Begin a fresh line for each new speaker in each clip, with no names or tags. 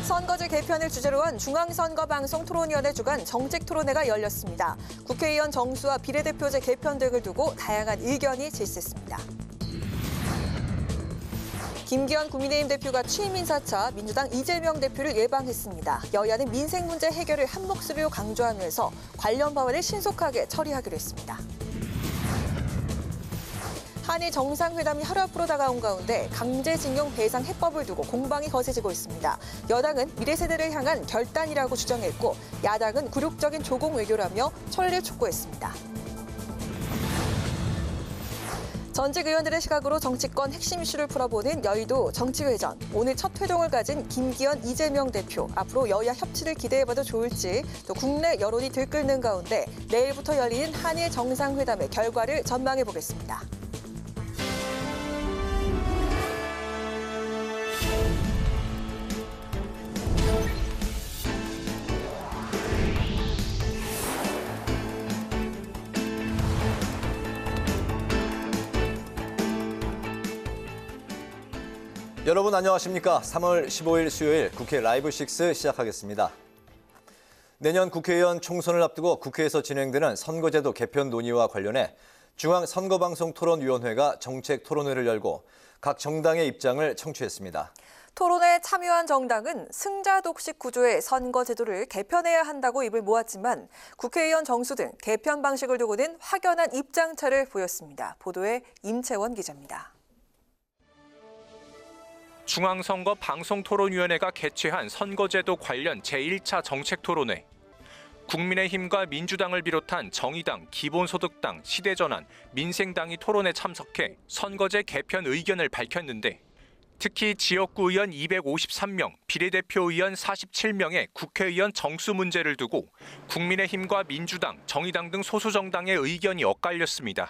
선거제 개편을 주제로 한 중앙선거방송 토론위원회 주간 정책토론회가 열렸습니다. 국회의원 정수와 비례대표제 개편 등을 두고 다양한 의견이 질식했습니다. 김기현 국민의힘 대표가 취임 인사차 민주당 이재명 대표를 예방했습니다. 여야는 민생 문제 해결을 한 몫으로 강조하면서 관련 법안을 신속하게 처리하기로 했습니다. 한일 정상회담이 하루 앞으로 다가온 가운데 강제징용 배상 해법을 두고 공방이 거세지고 있습니다. 여당은 미래 세대를 향한 결단이라고 주장했고 야당은 굴욕적인 조공 외교라며 철회를 촉구했습니다. 전직 의원들의 시각으로 정치권 핵심 이슈를 풀어보는 여의도 정치회전. 오늘 첫 회동을 가진 김기현, 이재명 대표. 앞으로 여야 협치를 기대해봐도 좋을지 또 국내 여론이 들끓는 가운데 내일부터 열리는 한일 정상회담의 결과를 전망해보겠습니다.
여러분 안녕하십니까? 3월 15일 수요일 국회 라이브 6 시작하겠습니다. 내년 국회의원 총선을 앞두고 국회에서 진행되는 선거제도 개편 논의와 관련해 중앙선거방송토론위원회가 정책 토론회를 열고 각 정당의 입장을 청취했습니다.
토론에 참여한 정당은 승자 독식 구조의 선거제도를 개편해야 한다고 입을 모았지만 국회의원 정수 등 개편 방식을 두고는 확연한 입장차를 보였습니다. 보도에 임채원 기자입니다.
중앙선거방송토론위원회가 개최한 선거제도 관련 제1차 정책토론회. 국민의힘과 민주당을 비롯한 정의당, 기본소득당, 시대전환, 민생당이 토론에 참석해 선거제 개편 의견을 밝혔는데 특히 지역구 의원 253명, 비례대표 의원 47명의 국회의원 정수 문제를 두고 국민의힘과 민주당, 정의당 등 소수정당의 의견이 엇갈렸습니다.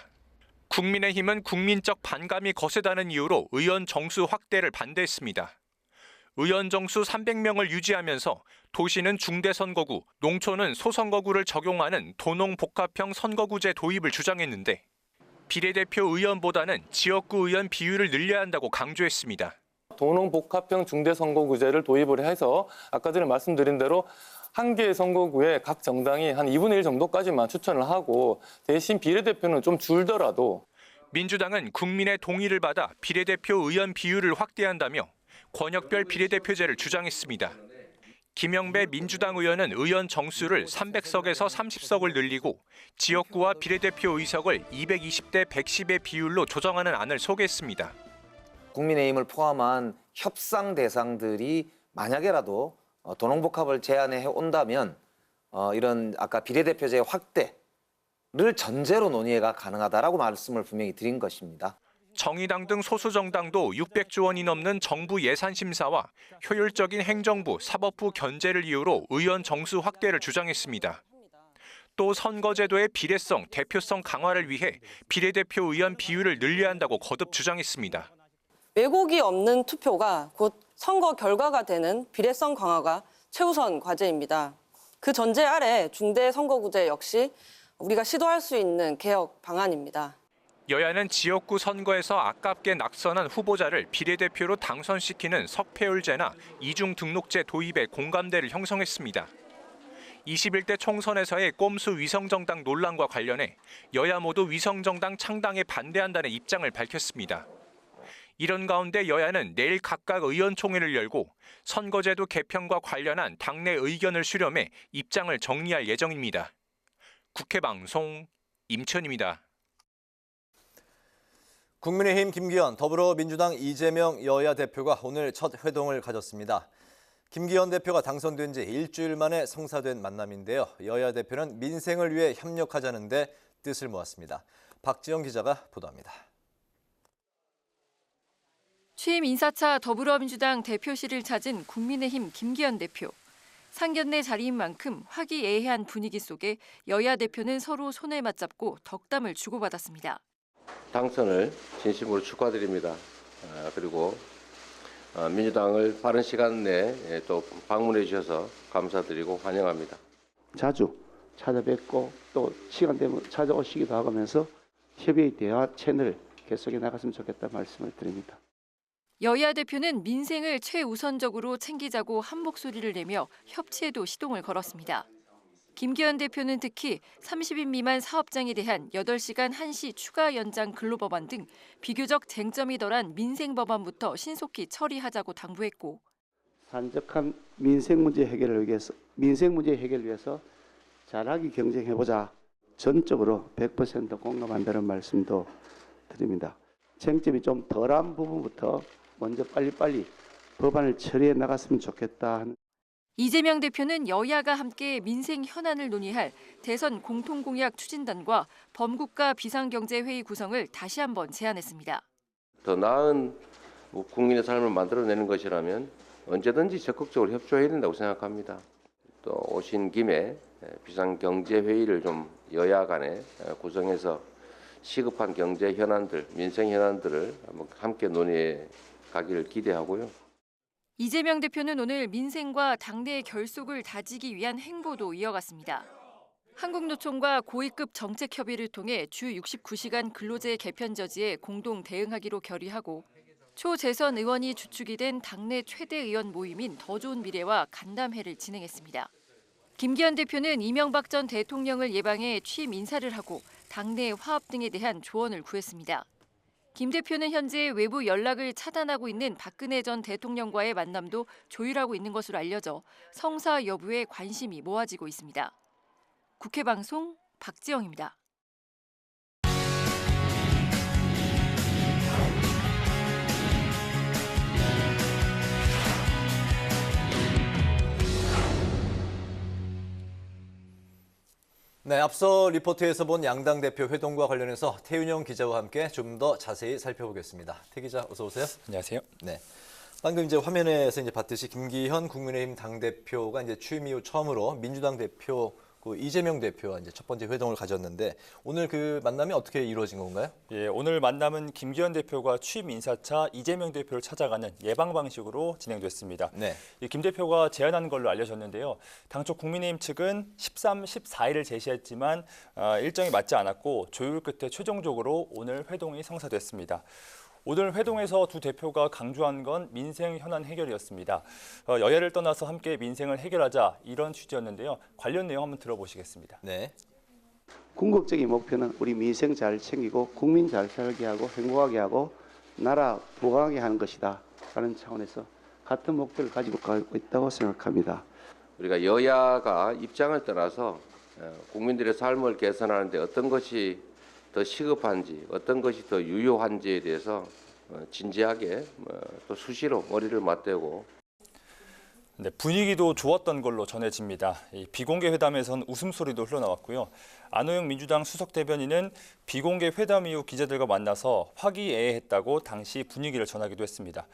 국민의힘은 국민적 반감이 거세다는 이유로 의원 정수 확대를 반대했습니다. 의원 정수 300명을 유지하면서 도시는 중대선거구, 농촌은 소선거구를 적용하는 도농복합형 선거구제 도입을 주장했는데 비례대표 의원보다는 지역구 의원 비율을 늘려야 한다고 강조했습니다.
도농복합형 중대선거구제를 도입을 해서 아까 전에 말씀드린 대로 한 개의 선거구에 각 정당이 한 2분의 1 정도까지만 추천을 하고 대신 비례대표는 좀 줄더라도
민주당은 국민의 동의를 받아 비례대표 의원 비율을 확대한다며 권역별 비례대표제를 주장했습니다. 김영배 민주당 의원은 의원 정수를 300석에서 30석을 늘리고 지역구와 비례대표 의석을 220대 110의 비율로 조정하는 안을 소개했습니다.
국민의힘을 포함한 협상 대상들이 만약에라도 도농복합을 제안해 온다면 이런 아까 비례대표제 확대를 전제로 논의가 가능하다라고 말씀을 분명히 드린 것입니다.
정의당 등 소수정당도 600조 원이 넘는 정부 예산 심사와 효율적인 행정부, 사법부 견제를 이유로 의원 정수 확대를 주장했습니다. 또 선거제도의 비례성, 대표성 강화를 위해 비례대표 의원 비율을 늘려야 한다고 거듭 주장했습니다.
왜곡이 없는 투표가 곧 선거 결과가 되는 비례성 강화가 최우선 과제입니다. 그 전제 아래 중대선거구제 역시 우리가 시도할 수 있는 개혁 방안입니다.
여야는 지역구 선거에서 아깝게 낙선한 후보자를 비례대표로 당선시키는 석패율제나 이중등록제 도입에 공감대를 형성했습니다. 21대 총선에서의 꼼수 위성정당 논란과 관련해 여야 모두 위성정당 창당에 반대한다는 입장을 밝혔습니다. 이런 가운데 여야는 내일 각각 의원총회를 열고 선거제도 개편과 관련한 당내 의견을 수렴해 입장을 정리할 예정입니다. 국회방송 임천입니다.
국민의힘 김기현, 더불어민주당 이재명 여야 대표가 오늘 첫 회동을 가졌습니다. 김기현 대표가 당선된 지 일주일 만에 성사된 만남인데요. 여야 대표는 민생을 위해 협력하자는 데 뜻을 모았습니다. 박지영 기자가 보도합니다.
취임 인사차 더불어민주당 대표실을 찾은 국민의힘 김기현 대표. 상견례 자리인 만큼 화기애애한 분위기 속에 여야 대표는 서로 손을 맞잡고 덕담을 주고받았습니다.
당선을 진심으로 축하드립니다. 그리고 민주당을 빠른 시간 내에 또 방문해 주셔서 감사드리고 환영합니다.
자주 찾아뵙고 또 시간 되면 찾아오시기도 하면서 협의의 대화 채널 계속해 나갔으면 좋겠다 말씀을 드립니다.
여야 대표는 민생을 최우선적으로 챙기자고 한 목소리를 내며 협치에도 시동을 걸었습니다. 김기현 대표는 특히 30인 미만 사업장에 대한 8시간 1시 추가 연장 근로법안 등 비교적 쟁점이 덜한 민생 법안부터 신속히 처리하자고 당부했고,
산적한 민생 문제 해결을 위해서 잘하기 경쟁해보자. 전적으로 100% 공감한다는 말씀도 드립니다. 쟁점이 좀 덜한 부분부터 먼저 빨리빨리 법안을 처리해 나갔으면 좋겠다.
이재명 대표는 여야가 함께 민생 현안을 논의할 대선 공통공약 추진단과 범국가 비상경제회의 구성을 다시 한번 제안했습니다.
더 나은 국민의 삶을 만들어내는 것이라면 언제든지 적극적으로 협조해야 된다고 생각합니다. 또 오신 김에 비상경제회의를 좀 여야 간에 구성해서 시급한 경제 현안들, 민생 현안들을 함께 논의해 가기를 기대하고요.
이재명 대표는 오늘 민생과 당내의 결속을 다지기 위한 행보도 이어갔습니다. 한국노총과 고위급 정책협의를 통해 주 69시간 근로제 개편 저지에 공동 대응하기로 결의하고, 초재선 의원이 주축이 된 당내 최대 의원 모임인 더 좋은 미래와 간담회를 진행했습니다. 김기현 대표는 이명박 전 대통령을 예방해 취임 인사를 하고 당내 화합 등에 대한 조언을 구했습니다. 김 대표는 현재 외부 연락을 차단하고 있는 박근혜 전 대통령과의 만남도 조율하고 있는 것으로 알려져 성사 여부에 관심이 모아지고 있습니다. 국회 방송 박지영입니다.
네, 앞서 리포트에서 본 양당 대표 회동과 관련해서 태윤영 기자와 함께 좀 더 자세히 살펴보겠습니다. 태 기자, 어서 오세요.
안녕하세요.
네. 방금 이제 화면에서 이제 봤듯이 김기현 국민의힘 당대표가 이제 취임 이후 처음으로 민주당 대표 이재명 대표와 이제 첫 번째 회동을 가졌는데, 오늘 그 만남이 어떻게 이루어진 건가요?
예, 오늘 만남은 김기현 대표가 취임 인사차 이재명 대표를 찾아가는 예방 방식으로 진행됐습니다.
네.
김 대표가 제안한 걸로 알려졌는데요. 당초 국민의힘 측은 13, 14일을 제시했지만 일정이 맞지 않았고 조율 끝에 최종적으로 오늘 회동이 성사됐습니다. 오늘 회동에서 두 대표가 강조한 건 민생 현안 해결이었습니다. 여야를 떠나서 함께 민생을 해결하자, 이런 취지였는데요. 관련 내용 한번 들어보시겠습니다.
네.
궁극적인 목표는 우리 민생 잘 챙기고 국민 잘 살게 하고 행복하게 하고 나라 부강하게 하는 것이다 라는 차원에서 같은 목표를 가지고 가고 있다고 생각합니다.
우리가 여야가 입장을 떠나서 국민들의 삶을 개선하는 데 어떤 것이 더 시급한지, 어떤 것이 더 유효한지에 대해서 진지하게 또 수시로 머리를 맞대고.
네, 분위기도 좋았던 걸로 전해집니다. 이 비공개 회담에선 웃음소리도 흘러나왔고요. 안호영 민주당 수석 대변인은 비공개 회담 이후 기자들과 만나서 화기애애했다고 당시 분위기를 전하기도 했습니다.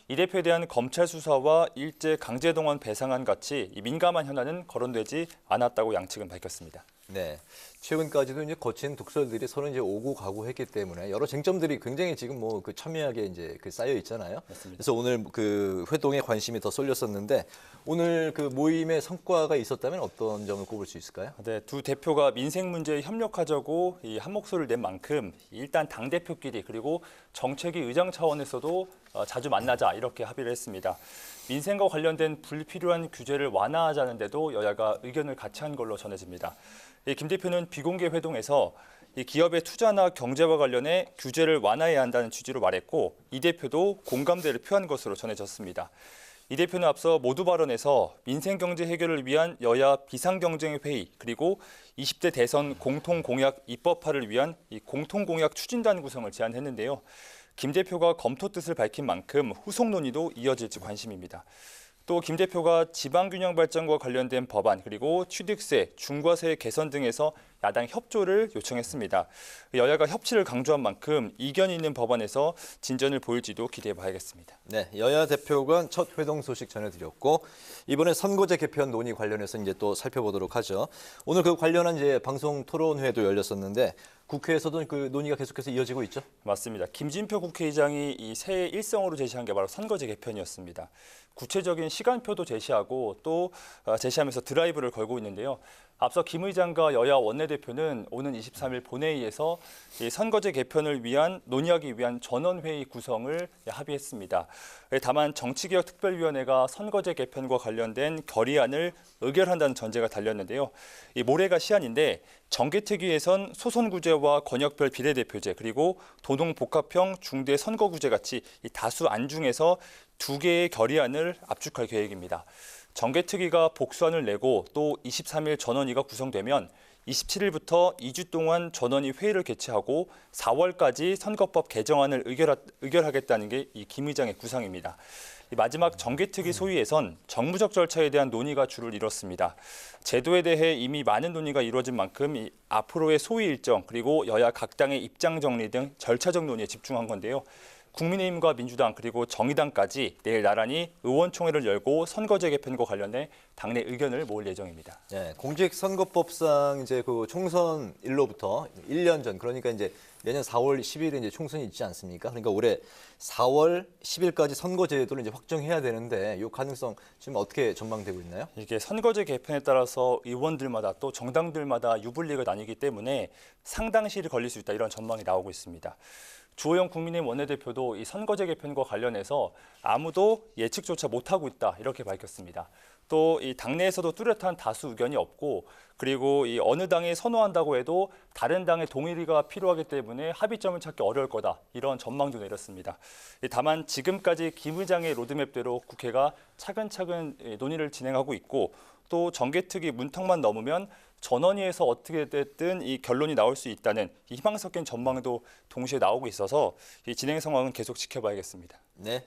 이 대표에 대한 검찰 수사와 일제 강제동원 배상안 같이 민감한 현안은 거론되지 않았다고 양측은 밝혔습니다.
네. 최근까지도 이제 거친 독설들이 서로 이제 오고 가고 했기 때문에 여러 쟁점들이 굉장히 지금 그 첨예하게 이제 쌓여 있잖아요.
맞습니다.
그래서 오늘 그 회동에 관심이 더 쏠렸었는데, 오늘 그 모임의 성과가 있었다면 어떤 점을 꼽을 수 있을까요?
네, 두 대표가 민생 문제에 협력하자고 한 목소리를 낸 만큼 일단 당 대표끼리 그리고 정책위 의장 차원에서도 자주 만나자, 이렇게 합의를 했습니다. 민생과 관련된 불필요한 규제를 완화하자는 데도 여야가 의견을 같이 한 걸로 전해집니다. 김 대표는 비공개 회동에서 기업의 투자나 경제와 관련해 규제를 완화해야 한다는 취지로 말했고, 이 대표도 공감대를 표한 것으로 전해졌습니다. 이 대표는 앞서 모두 발언에서 민생 경제 해결을 위한 여야 비상경제회의, 그리고 20대 대선 공통공약 입법화를 위한 이 공통공약 추진단 구성을 제안했는데요. 김 대표가 검토 뜻을 밝힌 만큼 후속 논의도 이어질지 관심입니다. 또 김 대표가 지방균형 발전과 관련된 법안, 그리고 취득세, 중과세 개선 등에서 야당 협조를 요청했습니다. 여야가 협치를 강조한 만큼 이견이 있는 법안에서 진전을 보일지도 기대해봐야겠습니다.
네, 여야 대표 간 첫 회동 소식 전해드렸고, 이번에 선거제 개편 논의 관련해서 이제 또 살펴보도록 하죠. 오늘 그 관련한 이제 방송 토론회도 열렸었는데, 국회에서도 그 논의가 계속해서 이어지고 있죠?
맞습니다. 김진표 국회의장이 이 새해 일성으로 제시한 게 바로 선거제 개편이었습니다. 구체적인 시간표도 제시하고 또 제시하면서 드라이브를 걸고 있는데요. 앞서 김 의장과 여야 원내대표는 오는 23일 본회의에서 이 선거제 개편을 위한 논의하기 위한 전원회의 구성을 합의했습니다. 다만 정치개혁특별위원회가 선거제 개편과 관련된 결의안을 의결한다는 전제가 달렸는데요. 이 모레가 시한인데 정개특위에선 소선구제와 권역별 비례대표제 그리고 도동복합형 중대선거구제 같이 이 다수 안 중에서 2개의 결의안을 압축할 계획입니다. 정개특위가 복수안을 내고 또 23일 전원위가 구성되면 27일부터 2주 동안 전원위 회의를 개최하고 4월까지 선거법 개정안을 의결하겠다는 게 이 김 의장의 구상입니다. 마지막 정개특위 소위에선 정무적 절차에 대한 논의가 주를 이뤘습니다. 제도에 대해 이미 많은 논의가 이루어진 만큼 앞으로의 소위 일정 그리고 여야 각 당의 입장 정리 등 절차적 논의에 집중한 건데요. 국민의힘과 민주당 그리고 정의당까지 내일 나란히 의원총회를 열고 선거제 개편과 관련해 당내 의견을 모을 예정입니다.
네, 공직선거법상 이제 그 총선일로부터 1년 전, 그러니까 이제 내년 4월 10일에 이제 총선이 있지 않습니까? 그러니까 올해 4월 10일까지 선거제도를 이제 확정해야 되는데 이 가능성 지금 어떻게 전망되고 있나요?
이게 선거제 개편에 따라서 의원들마다 또 정당들마다 유불리가 나뉘기 때문에 상당 시일이 걸릴 수 있다 이런 전망이 나오고 있습니다. 주호영 국민의힘 원내대표도 이 선거제 개편과 관련해서 아무도 예측조차 못하고 있다 이렇게 밝혔습니다. 또 이 당내에서도 뚜렷한 다수 의견이 없고 그리고 이 어느 당이 선호한다고 해도 다른 당의 동의가 필요하기 때문에 합의점을 찾기 어려울 거다 이런 전망도 내렸습니다. 다만 지금까지 김 의장의 로드맵대로 국회가 차근차근 논의를 진행하고 있고 또 정개특위 문턱만 넘으면 전원위에서 어떻게 됐든 이 결론이 나올 수 있다는 이 희망 섞인 전망도 동시에 나오고 있어서 이 진행 상황은 계속 지켜봐야겠습니다.
네.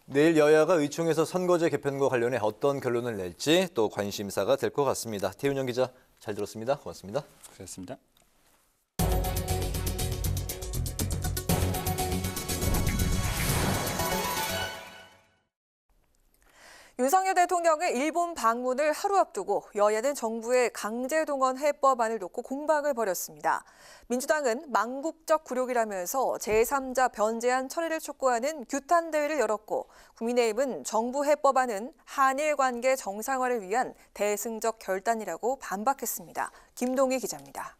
내일 여야가 의총에서 선거제 개편과 관련해 어떤 결론을 낼지 또 관심사가 될 것 같습니다. 태윤영 기자 잘 들었습니다. 고맙습니다.
그렇습니다.
윤석열 대통령의 일본 방문을 하루 앞두고 여야는 정부의 강제동원 해법안을 놓고 공방을 벌였습니다. 민주당은 망국적 굴욕이라면서 제3자 변제안 처리를 촉구하는 규탄 대회를 열었고 국민의힘은 정부 해법안은 한일 관계 정상화를 위한 대승적 결단이라고 반박했습니다. 김동희 기자입니다.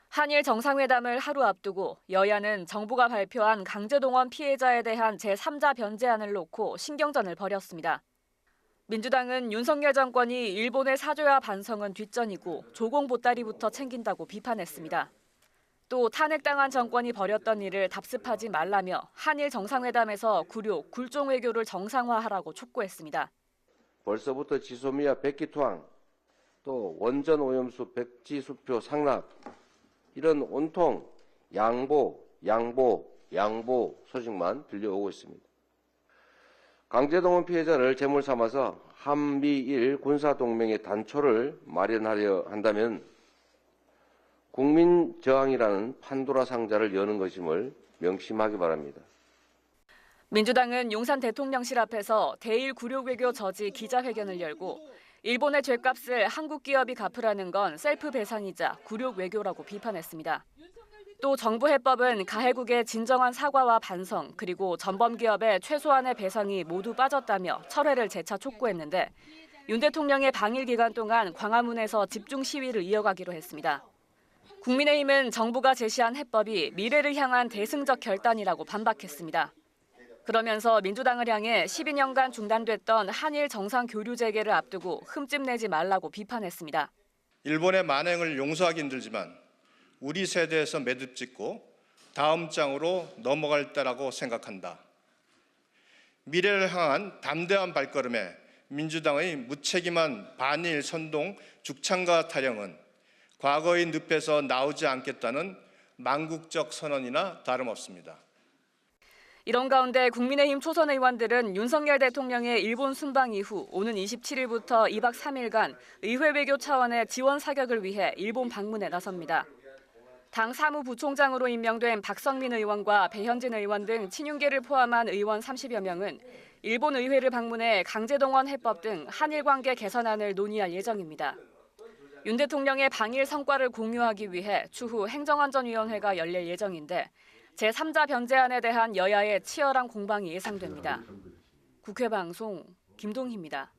한일 정상회담을 하루 앞두고 여야는 정부가 발표한 강제동원 피해자에 대한 제3자 변제안을 놓고 신경전을 벌였습니다. 민주당은 윤석열 정권이 일본의 사죄와 반성은 뒷전이고 조공 보따리부터 챙긴다고 비판했습니다. 또 탄핵당한 정권이 벌였던 일을 답습하지 말라며 한일 정상회담에서 굴욕, 굴종 외교를 정상화하라고 촉구했습니다.
벌써부터 지소미아 백기투항, 또 원전 오염수 백지수표 상납, 이런 온통 양보 소식만 들려오고 있습니다. 강제동원 피해자를 제물 삼아서 한미일 군사동맹의 단초를 마련하려 한다면 국민저항이라는 판도라 상자를 여는 것임을 명심하기 바랍니다.
민주당은 용산 대통령실 앞에서 대일 굴욕 외교 저지 기자회견을 열고 일본의 죗값을 한국 기업이 갚으라는 건 셀프 배상이자 굴욕 외교라고 비판했습니다. 또 정부 해법은 가해국의 진정한 사과와 반성 그리고 전범 기업의 최소한의 배상이 모두 빠졌다며 철회를 재차 촉구했는데 윤 대통령의 방일 기간 동안 광화문에서 집중 시위를 이어가기로 했습니다. 국민의힘은 정부가 제시한 해법이 미래를 향한 대승적 결단이라고 반박했습니다. 그러면서 민주당을 향해 12년간 중단됐던 한일 정상 교류 재개를 앞두고 흠집 내지 말라고 비판했습니다.
일본의 만행을 용서하기 힘들지만 우리 세대에서 매듭 짓고 다음 장으로 넘어갈 때라고 생각한다. 미래를 향한 담대한 발걸음에 민주당의 무책임한 반일 선동 죽창과 타령은 과거의 늪에서 나오지 않겠다는 망국적 선언이나 다름없습니다.
이런 가운데 국민의힘 초선 의원들은 윤석열 대통령의 일본 순방 이후 오는 27일부터 2박 3일간 의회 외교 차원의 지원 사격을 위해 일본 방문에 나섭니다. 당 사무부총장으로 임명된 박성민 의원과 배현진 의원 등 친윤계를 포함한 의원 30여 명은 일본 의회를 방문해 강제동원 해법 등 한일 관계 개선안을 논의할 예정입니다. 윤 대통령의 방일 성과를 공유하기 위해 추후 행정안전위원회가 열릴 예정인데 제3자 변제안에 대한 여야의 치열한 공방이 예상됩니다. 국회 방송 김동희입니다.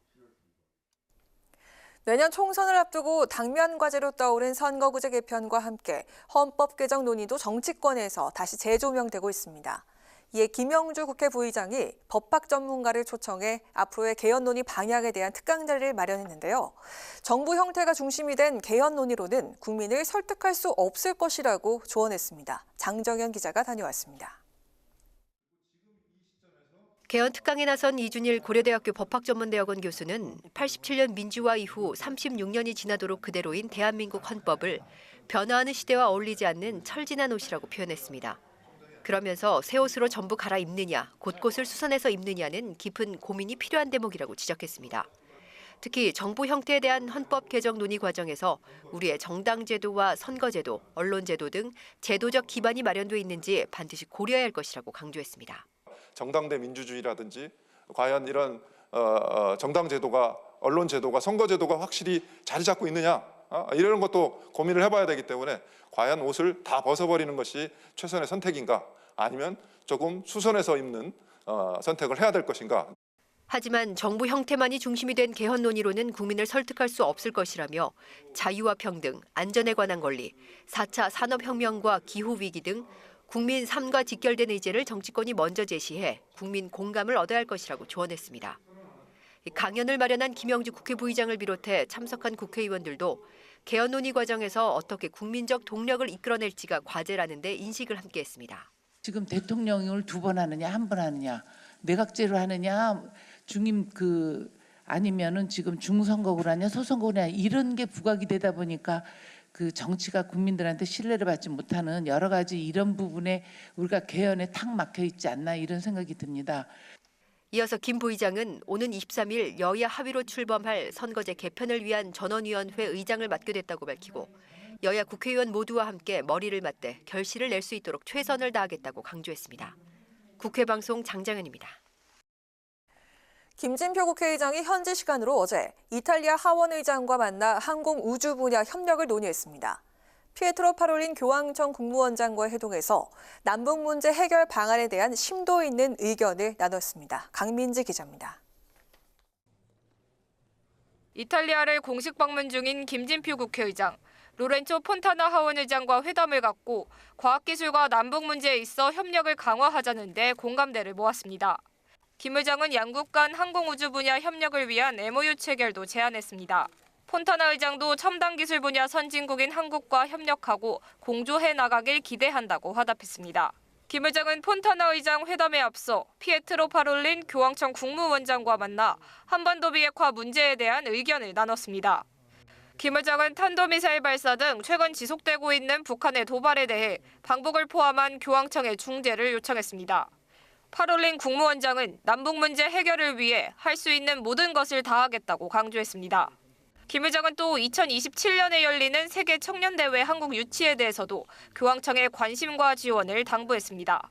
내년 총선을 앞두고 당면 과제로 떠오른 선거구제 개편과 함께 헌법 개정 논의도 정치권에서 다시 재조명되고 있습니다. 이에 김영주 국회 부의장이 법학 전문가를 초청해 앞으로의 개헌 논의 방향에 대한 특강 자리를 마련했는데요. 정부 형태가 중심이 된 개헌 논의로는 국민을 설득할 수 없을 것이라고 조언했습니다. 장정현 기자가 다녀왔습니다.
개헌 특강에 나선 이준일 고려대학교 법학전문대학원 교수는 87년 민주화 이후 36년이 지나도록 그대로인 대한민국 헌법을 변화하는 시대와 어울리지 않는 철진한 옷이라고 표현했습니다. 그러면서 새 옷으로 전부 갈아입느냐, 곳곳을 수선해서 입느냐는 깊은 고민이 필요한 대목이라고 지적했습니다. 특히 정부 형태에 대한 헌법 개정 논의 과정에서 우리의 정당 제도와 선거 제도, 언론 제도 등 제도적 기반이 마련돼 있는지 반드시 고려해야 할 것이라고 강조했습니다.
정당대 민주주의라든지 과연 이런 정당 제도가, 언론 제도가, 선거 제도가 확실히 자리 잡고 있느냐, 이런 것도 고민을 해봐야 되기 때문에 과연 옷을 다 벗어버리는 것이 최선의 선택인가, 아니면 조금 수선해서 입는 선택을 해야 될 것인가.
하지만 정부 형태만이 중심이 된 개헌 논의로는 국민을 설득할 수 없을 것이라며 자유와 평등, 안전에 관한 권리, 4차 산업혁명과 기후위기 등 국민 삶과 직결된 의제를 정치권이 먼저 제시해 국민 공감을 얻어야 할 것이라고 조언했습니다. 강연을 마련한 김영주 국회 부의장을 비롯해 참석한 국회의원들도 개헌 논의 과정에서 어떻게 국민적 동력을 이끌어낼지가 과제라는 데 인식을 함께했습니다.
지금 대통령을 2번 하느냐, 1번 하느냐, 내각제로 하느냐, 중임 아니면은 지금 중선거구로 하냐, 소선거구로 하냐, 이런 게 부각이 되다 보니까 그 정치가 국민들한테 신뢰를 받지 못하는 여러 가지 이런 부분에 우리가 개헌에 탁 막혀 있지 않나, 이런 생각이 듭니다.
이어서 김 부의장은 오는 23일 여야 합의로 출범할 선거제 개편을 위한 전원위원회 의장을 맡게 됐다고 밝히고 여야 국회의원 모두와 함께 머리를 맞대 결실을 낼 수 있도록 최선을 다하겠다고 강조했습니다. 국회방송 장장현입니다.
김진표 국회의장이 현지 시간으로 어제 이탈리아 하원 의장과 만나 항공 우주 분야 협력을 논의했습니다. 피에트로 파롤린 교황청 국무원장과의 회동에서 남북 문제 해결 방안에 대한 심도 있는 의견을 나눴습니다. 강민지 기자입니다.
이탈리아를 공식 방문 중인 김진표 국회의장, 로렌초 폰타나 하원 의장과 회담을 갖고 과학기술과 남북 문제에 있어 협력을 강화하자는 데 공감대를 모았습니다. 김 의장은 양국 간 항공우주 분야 협력을 위한 MOU 체결도 제안했습니다. 폰타나 의장도 첨단 기술 분야 선진국인 한국과 협력하고 공조해 나가길 기대한다고 화답했습니다. 김 의장은 폰타나 의장 회담에 앞서 피에트로 파롤린 교황청 국무원장과 만나 한반도 비핵화 문제에 대한 의견을 나눴습니다. 김 의장은 탄도미사일 발사 등 최근 지속되고 있는 북한의 도발에 대해 방북을 포함한 교황청의 중재를 요청했습니다. 파롤린 국무원장은 남북 문제 해결을 위해 할 수 있는 모든 것을 다하겠다고 강조했습니다. 김 의장은 또 2027년에 열리는 세계 청년대회 한국 유치에 대해서도 교황청의 관심과 지원을 당부했습니다.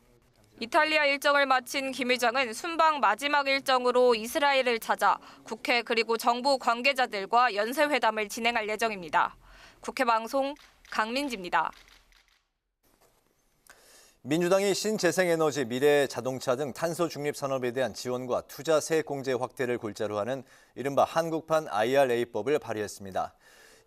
이탈리아 일정을 마친 김 의장은 순방 마지막 일정으로 이스라엘을 찾아 국회 그리고 정부 관계자들과 연쇄회담을 진행할 예정입니다. 국회방송 강민지입니다.
민주당이 신재생에너지, 미래자동차 등 탄소 중립 산업에 대한 지원과 투자 세액 공제 확대를 골자로 하는 이른바 한국판 IRA법을 발의했습니다.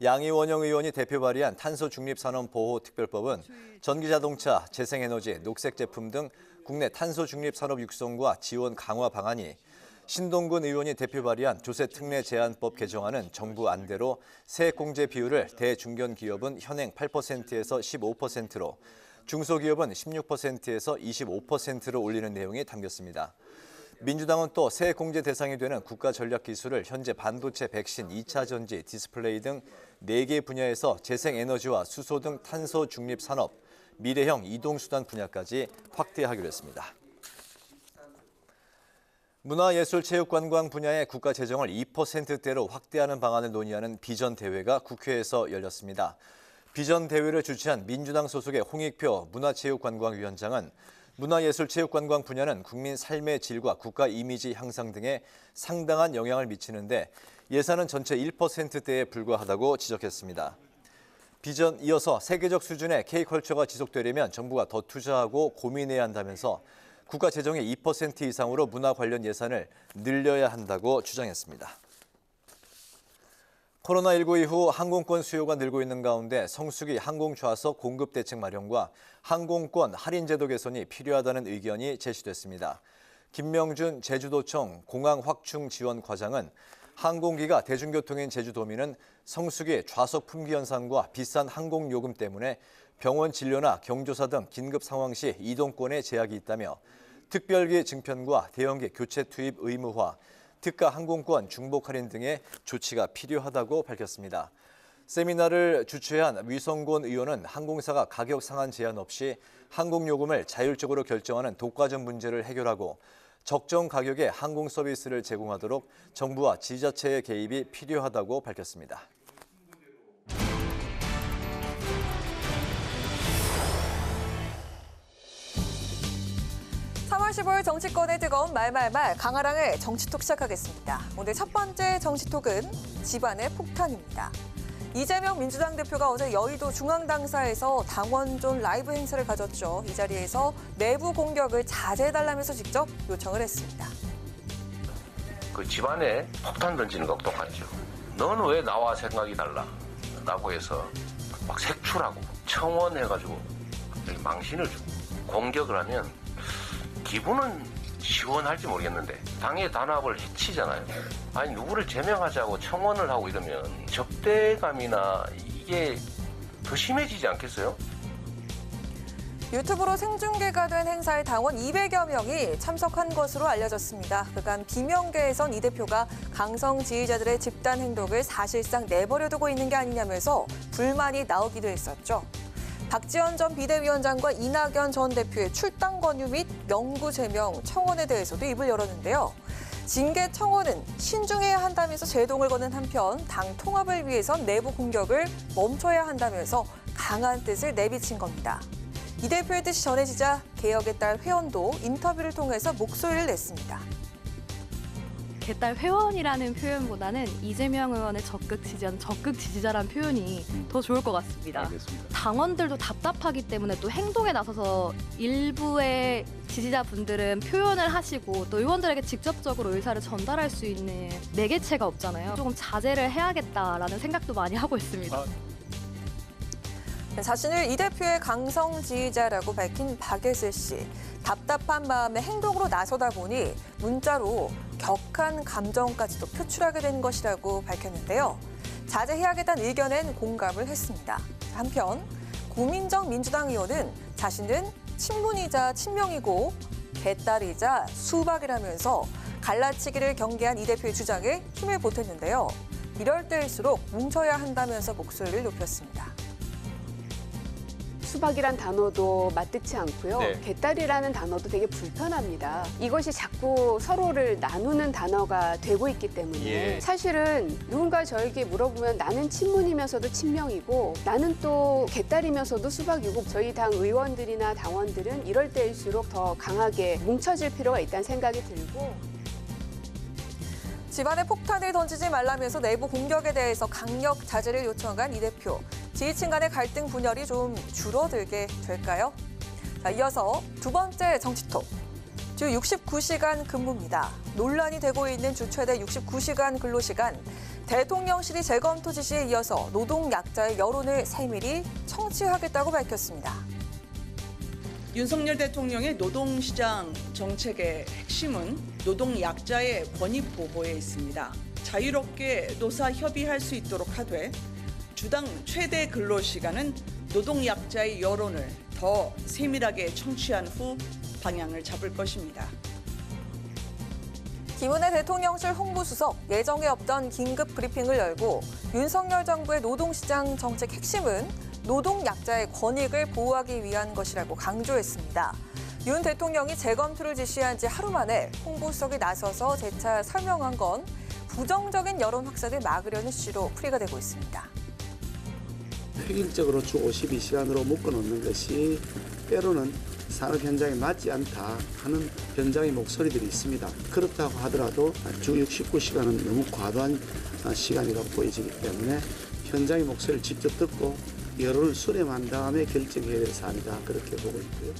양이원영 의원이 대표 발의한 탄소 중립 산업 보호 특별법은 전기자동차, 재생에너지, 녹색 제품 등 국내 탄소 중립 산업 육성과 지원 강화 방안이 신동근 의원이 대표 발의한 조세 특례 제한법 개정안은 정부 안대로 세액 공제 비율을 대중견 기업은 현행 8%에서 15%로 중소기업은 16%에서 25%로 올리는 내용이 담겼습니다. 민주당은 또 세액 공제 대상이 되는 국가 전략 기술을 현재 반도체, 백신, 2차 전지, 디스플레이 등 4개 분야에서 재생에너지와 수소 등 탄소 중립 산업, 미래형 이동수단 분야까지 확대하기로 했습니다. 문화예술체육관광 분야의 국가 재정을 2%대로 확대하는 방안을 논의하는 비전 대회가 국회에서 열렸습니다. 비전 대회를 주최한 민주당 소속의 홍익표 문화체육관광위원장은 문화예술체육관광 분야는 국민 삶의 질과 국가 이미지 향상 등에 상당한 영향을 미치는데 예산은 전체 1%대에 불과하다고 지적했습니다. 비전 이어서 세계적 수준의 K컬처가 지속되려면 정부가 더 투자하고 고민해야 한다면서 국가 재정의 2% 이상으로 문화 관련 예산을 늘려야 한다고 주장했습니다. 코로나19 이후 항공권 수요가 늘고 있는 가운데 성수기 항공좌석 공급 대책 마련과 항공권 할인 제도 개선이 필요하다는 의견이 제시됐습니다. 김명준 제주도청 공항확충지원과장은 항공기가 대중교통인 제주도민은 성수기 좌석 품귀 현상과 비싼 항공요금 때문에 병원 진료나 경조사 등 긴급 상황 시 이동권에 제약이 있다며 특별기 증편과 대형기 교체 투입 의무화, 특가 항공권 중복 할인 등의 조치가 필요하다고 밝혔습니다. 세미나를 주최한 위성곤 의원은 항공사가 가격 상한 제한 없이 항공요금을 자율적으로 결정하는 독과점 문제를 해결하고 적정 가격에 항공 서비스를 제공하도록 정부와 지자체의 개입이 필요하다고 밝혔습니다.
3월 15일 정치권의 뜨거운 말말말 강아랑의 정치톡 시작하겠습니다. 오늘 첫 번째 정치톡은 집안의 폭탄입니다. 이재명 민주당 대표가 어제 여의도 중앙당사에서 당원존 라이브 행사를 가졌죠. 이 자리에서 내부 공격을 자제해달라면서 직접 요청을 했습니다.
그 집안에 폭탄 던지는 거 똑같죠. 너는 왜 나와 생각이 달라? 라고 해서 막 색출하고 청원해가지고 망신을 주고 공격을 하면 기분은 시원할지 모르겠는데 당의 단합을 해치잖아요. 아니 누구를 제명하자고 청원을 하고 이러면 적대감이나 이게 더 심해지지 않겠어요?
유튜브로 생중계가 된 행사에 당원 200여 명이 참석한 것으로 알려졌습니다. 그간 비명계에선 이 대표가 강성 지지자들의 집단 행동을 사실상 내버려두고 있는 게 아니냐면서 불만이 나오기도 했었죠. 박지원 전 비대위원장과 이낙연 전 대표의 출당 권유 및 영구 제명 청원에 대해서도 입을 열었는데요. 징계 청원은 신중해야 한다면서 제동을 거는 한편 당 통합을 위해선 내부 공격을 멈춰야 한다면서 강한 뜻을 내비친 겁니다. 이 대표의 뜻이 전해지자 개혁의 딸 회원도 인터뷰를 통해서 목소리를 냈습니다.
개딸 회원이라는 표현보다는 이재명 의원의 적극 지지자라는 표현이 더 좋을 것 같습니다.
알겠습니다.
당원들도 답답하기 때문에 또 행동에 나서서 일부의 지지자분들은 표현을 하시고 또 의원들에게 직접적으로 의사를 전달할 수 있는 매개체가 없잖아요. 조금 자제를 해야겠다라는 생각도 많이 하고 있습니다.
자신을 이 대표의 강성 지지자라고 밝힌 박예슬 씨. 답답한 마음에 행동으로 나서다 보니 문자로 격한 감정까지도 표출하게 된 것이라고 밝혔는데요. 자제해야겠다는 의견엔 공감을 했습니다. 한편 고민정 민주당 의원은 자신은 친문이자 친명이고 개딸이자 수박이라면서 갈라치기를 경계한 이 대표의 주장에 힘을 보탰는데요. 이럴 때일수록 뭉쳐야 한다면서 목소리를 높였습니다.
수박이란 단어도 맞듣지 않고요.
네.
개딸이라는 단어도 되게 불편합니다. 이것이 자꾸 서로를 나누는 단어가 되고 있기 때문에
예.
사실은 누군가 저에게 물어보면 나는 친문이면서도 친명이고 나는 또 개딸이면서도 수박이고 저희 당 의원들이나 당원들은 이럴 때일수록 더 강하게 뭉쳐질 필요가 있다는 생각이 들고
집안에 폭탄을 던지지 말라면서 내부 공격에 대해서 강력 자제를 요청한 이 대표. 지지층 간의 갈등 분열이 좀 줄어들게 될까요? 자, 이어서 두 번째 정치톡. 주 69시간 근무입니다. 논란이 되고 있는 주 최대 69시간 근로시간. 대통령실이 재검토 지시에 이어서 노동약자의 여론을 세밀히 청취하겠다고 밝혔습니다.
윤석열 대통령의 노동시장 정책의 핵심은 노동약자의 권익 보호에 있습니다. 자유롭게 노사 협의할 수 있도록 하되 주당 최대 근로시간은 노동약자의 여론을 더 세밀하게 청취한 후 방향을 잡을 것입니다.
김은혜 대통령실 홍보수석 예정에 없던 긴급 브리핑을 열고 윤석열 정부의 노동시장 정책 핵심은 노동약자의 권익을 보호하기 위한 것이라고 강조했습니다. 윤 대통령이 재검토를 지시한 지 하루 만에 홍보수석이 나서서 재차 설명한 건 부정적인 여론 확산을 막으려는 취지로 풀이가 되고 있습니다.
획일적으로 주 52시간으로 묶어놓는 것이 때로는 산업 현장에 맞지 않다 하는 현장의 목소리들이 있습니다. 그렇다고 하더라도 주 69시간은 너무 과도한 시간이라고 보여지기 때문에 현장의 목소리를 직접 듣고 여론을 수렴한 다음에 결정해야 될 사안이다 그렇게 보고 있고요.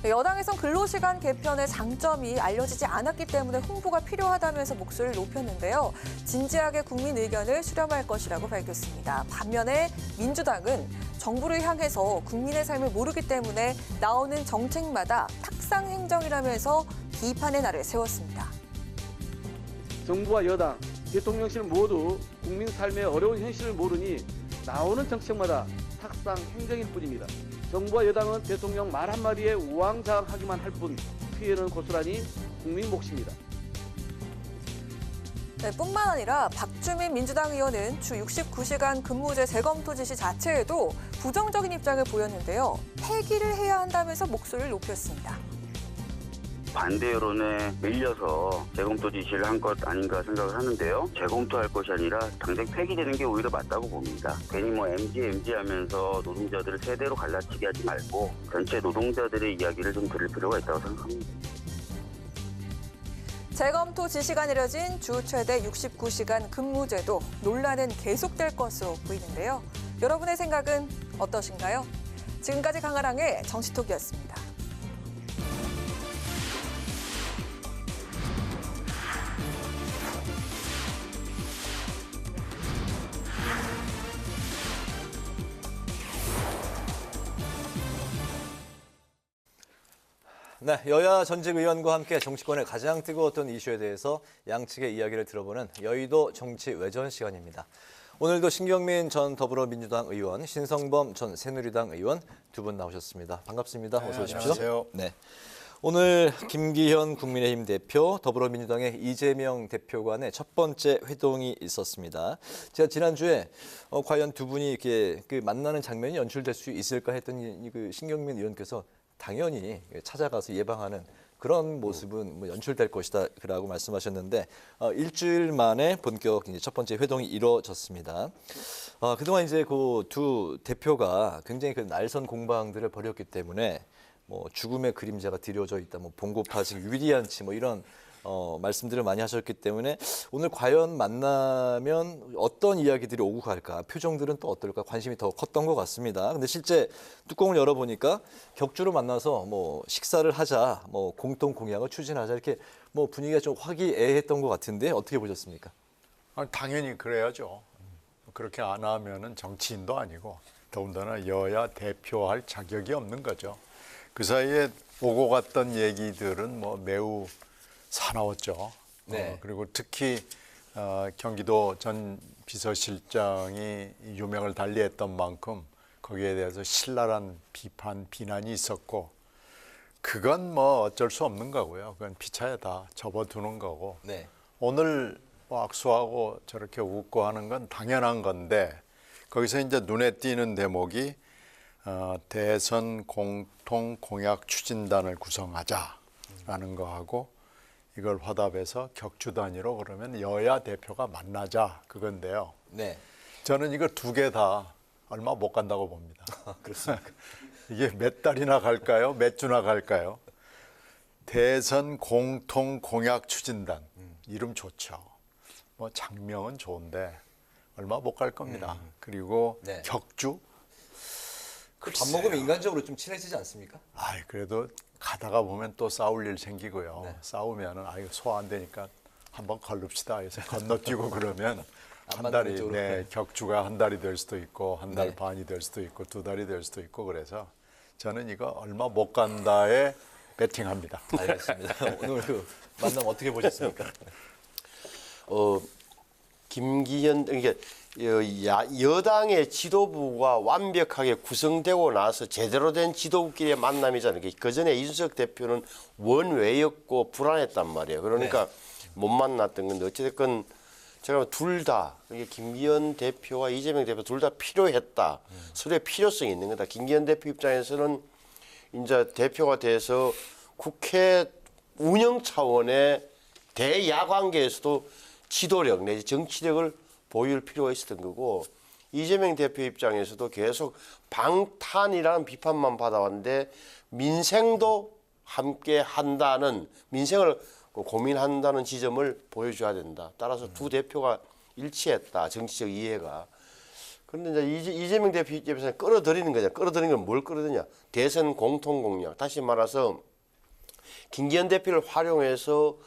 여당에선 근로시간 개편의 장점이 알려지지 않았기 때문에 홍보가 필요하다면서 목소리를 높였는데요. 진지하게 국민 의견을 수렴할 것이라고 밝혔습니다. 반면에 민주당은 정부를 향해서 국민의 삶을 모르기 때문에 나오는 정책마다 탁상 행정이라면서 비판의 날을 세웠습니다.
정부와 여당, 대통령실 모두 국민 삶의 어려운 현실을 모르니 나오는 정책마다 탁상 행정일 뿐입니다. 정부와 여당은 대통령 말 한마디에 우왕좌왕하기만 할 뿐 피해는 고스란히 국민 몫입니다.
네, 뿐만 아니라 박주민 민주당 의원은 주 69시간 근무제 재검토 지시 자체에도 부정적인 입장을 보였는데요. 폐기를 해야 한다면서 목소리를 높였습니다.
반대 여론에 밀려서 재검토 지시를 한 것 아닌가 생각을 하는데요. 재검토할 것이 아니라 당장 폐기되는 게 오히려 맞다고 봅니다. 괜히 MG 하면서 노동자들을 세대로 갈라치게 하지 말고 전체 노동자들의 이야기를 좀 들을 필요가 있다고 생각합니다.
재검토 지시가 내려진 주 최대 69시간 근무제도 논란은 계속될 것으로 보이는데요. 여러분의 생각은 어떠신가요? 지금까지 강아랑의 정치톡이었습니다.
네, 여야 전직 의원과 함께 정치권의 가장 뜨거웠던 이슈에 대해서 양측의 이야기를 들어보는 여의도 정치 외전 시간입니다. 오늘도 신경민 전 더불어민주당 의원, 신성범 전 새누리당 의원 두 분 나오셨습니다. 반갑습니다. 어서 오십시오.
안녕하세요.
네. 오늘 김기현 국민의힘 대표, 더불어민주당의 이재명 대표 간의 첫 번째 회동이 있었습니다. 제가 지난주에 과연 두 분이 이렇게 만나는 장면이 연출될 수 있을까 했더니 그 신경민 의원께서 당연히 찾아가서 예방하는 그런 모습은 연출될 것이다 라고 말씀하셨는데 일주일 만에 본격 이제 첫 번째 회동이 이루어졌습니다. 그동안 이제 그 두 대표가 굉장히 그 날선 공방들을 벌였기 때문에 죽음의 그림자가 드려져 있다, 봉고파직, 위리안치 이런 말씀들을 많이 하셨기 때문에 오늘 과연 만나면 어떤 이야기들이 오고 갈까, 표정들은 또 어떨까 관심이 더 컸던 것 같습니다. 근데 실제 뚜껑을 열어보니까 격주로 만나서 식사를 하자, 공동 공약을 추진하자 이렇게 분위기가 좀 화기애애했던 것 같은데 어떻게 보셨습니까?
당연히 그래야죠. 그렇게 안 하면은 정치인도 아니고 더군다나 여야 대표할 자격이 없는 거죠. 그 사이에 오고 갔던 얘기들은 매우 사나웠죠.
네.
그리고 특히 경기도 전 비서실장이 유명을 달리했던 만큼 거기에 대해서 신랄한 비난이 있었고 그건 어쩔 수 없는 거고요. 그건 피차에 다 접어두는 거고
네.
오늘 악수하고 저렇게 웃고 하는 건 당연한 건데 거기서 이제 눈에 띄는 대목이 대선 공통 공약 추진단을 구성하자라는 거하고 이걸 화답해서 격주 단위로 그러면 여야 대표가 만나자 그건데요.
네.
저는 이거 두 개 다 얼마 못 간다고 봅니다.
그렇습니까?
이게 몇 달이나 갈까요? 몇 주나 갈까요? 대선 공통 공약 추진단 이름 좋죠. 장명은 좋은데 얼마 못 갈 겁니다. 그리고
네.
격주?
밥 먹으면 인간적으로 좀 친해지지 않습니까?
그래도 가다가 보면 또 싸울 일 생기고요. 네. 싸우면은 소화 안 되니까 한번 걸릅시다. 해서 건너뛰고 그러면 한 달이 격주가 한 달이 될 수도 있고 한 달 반이 될 수도 있고 두 달이 될 수도 있고 그래서 저는 이거 얼마 못 간다에 배팅합니다.
알겠습니다. 오늘 그 만남 어떻게 보셨습니까?
김기현 여당의 지도부가 완벽하게 구성되고 나서 제대로 된 지도부끼리의 만남이잖아요. 그 전에 이준석 대표는 원외였고 불안했단 말이에요. 그러니까 못 만났던 건데 어찌됐건 제가 둘 다 김기현 대표와 이재명 대표 둘 다 필요했다. 서로의 필요성이 있는 거다. 김기현 대표 입장에서는 이제 대표가 돼서 국회 운영 차원의 대야관계에서도 지도력 내지 정치력을 보일 필요가 있었던 거고 이재명 대표 입장에서도 계속 방탄이라는 비판만 받아왔는데 민생도 함께 한다는 민생을 고민한다는 지점을 보여줘야 된다. 따라서 두 대표가 일치했다. 정치적 이해가. 그런데 이제 이재명 대표 입장에서는 끌어들이는 거냐. 끌어들이는 건 뭘 끌어들이냐. 대선 공통 공약. 다시 말해서 김기현 대표를 활용해서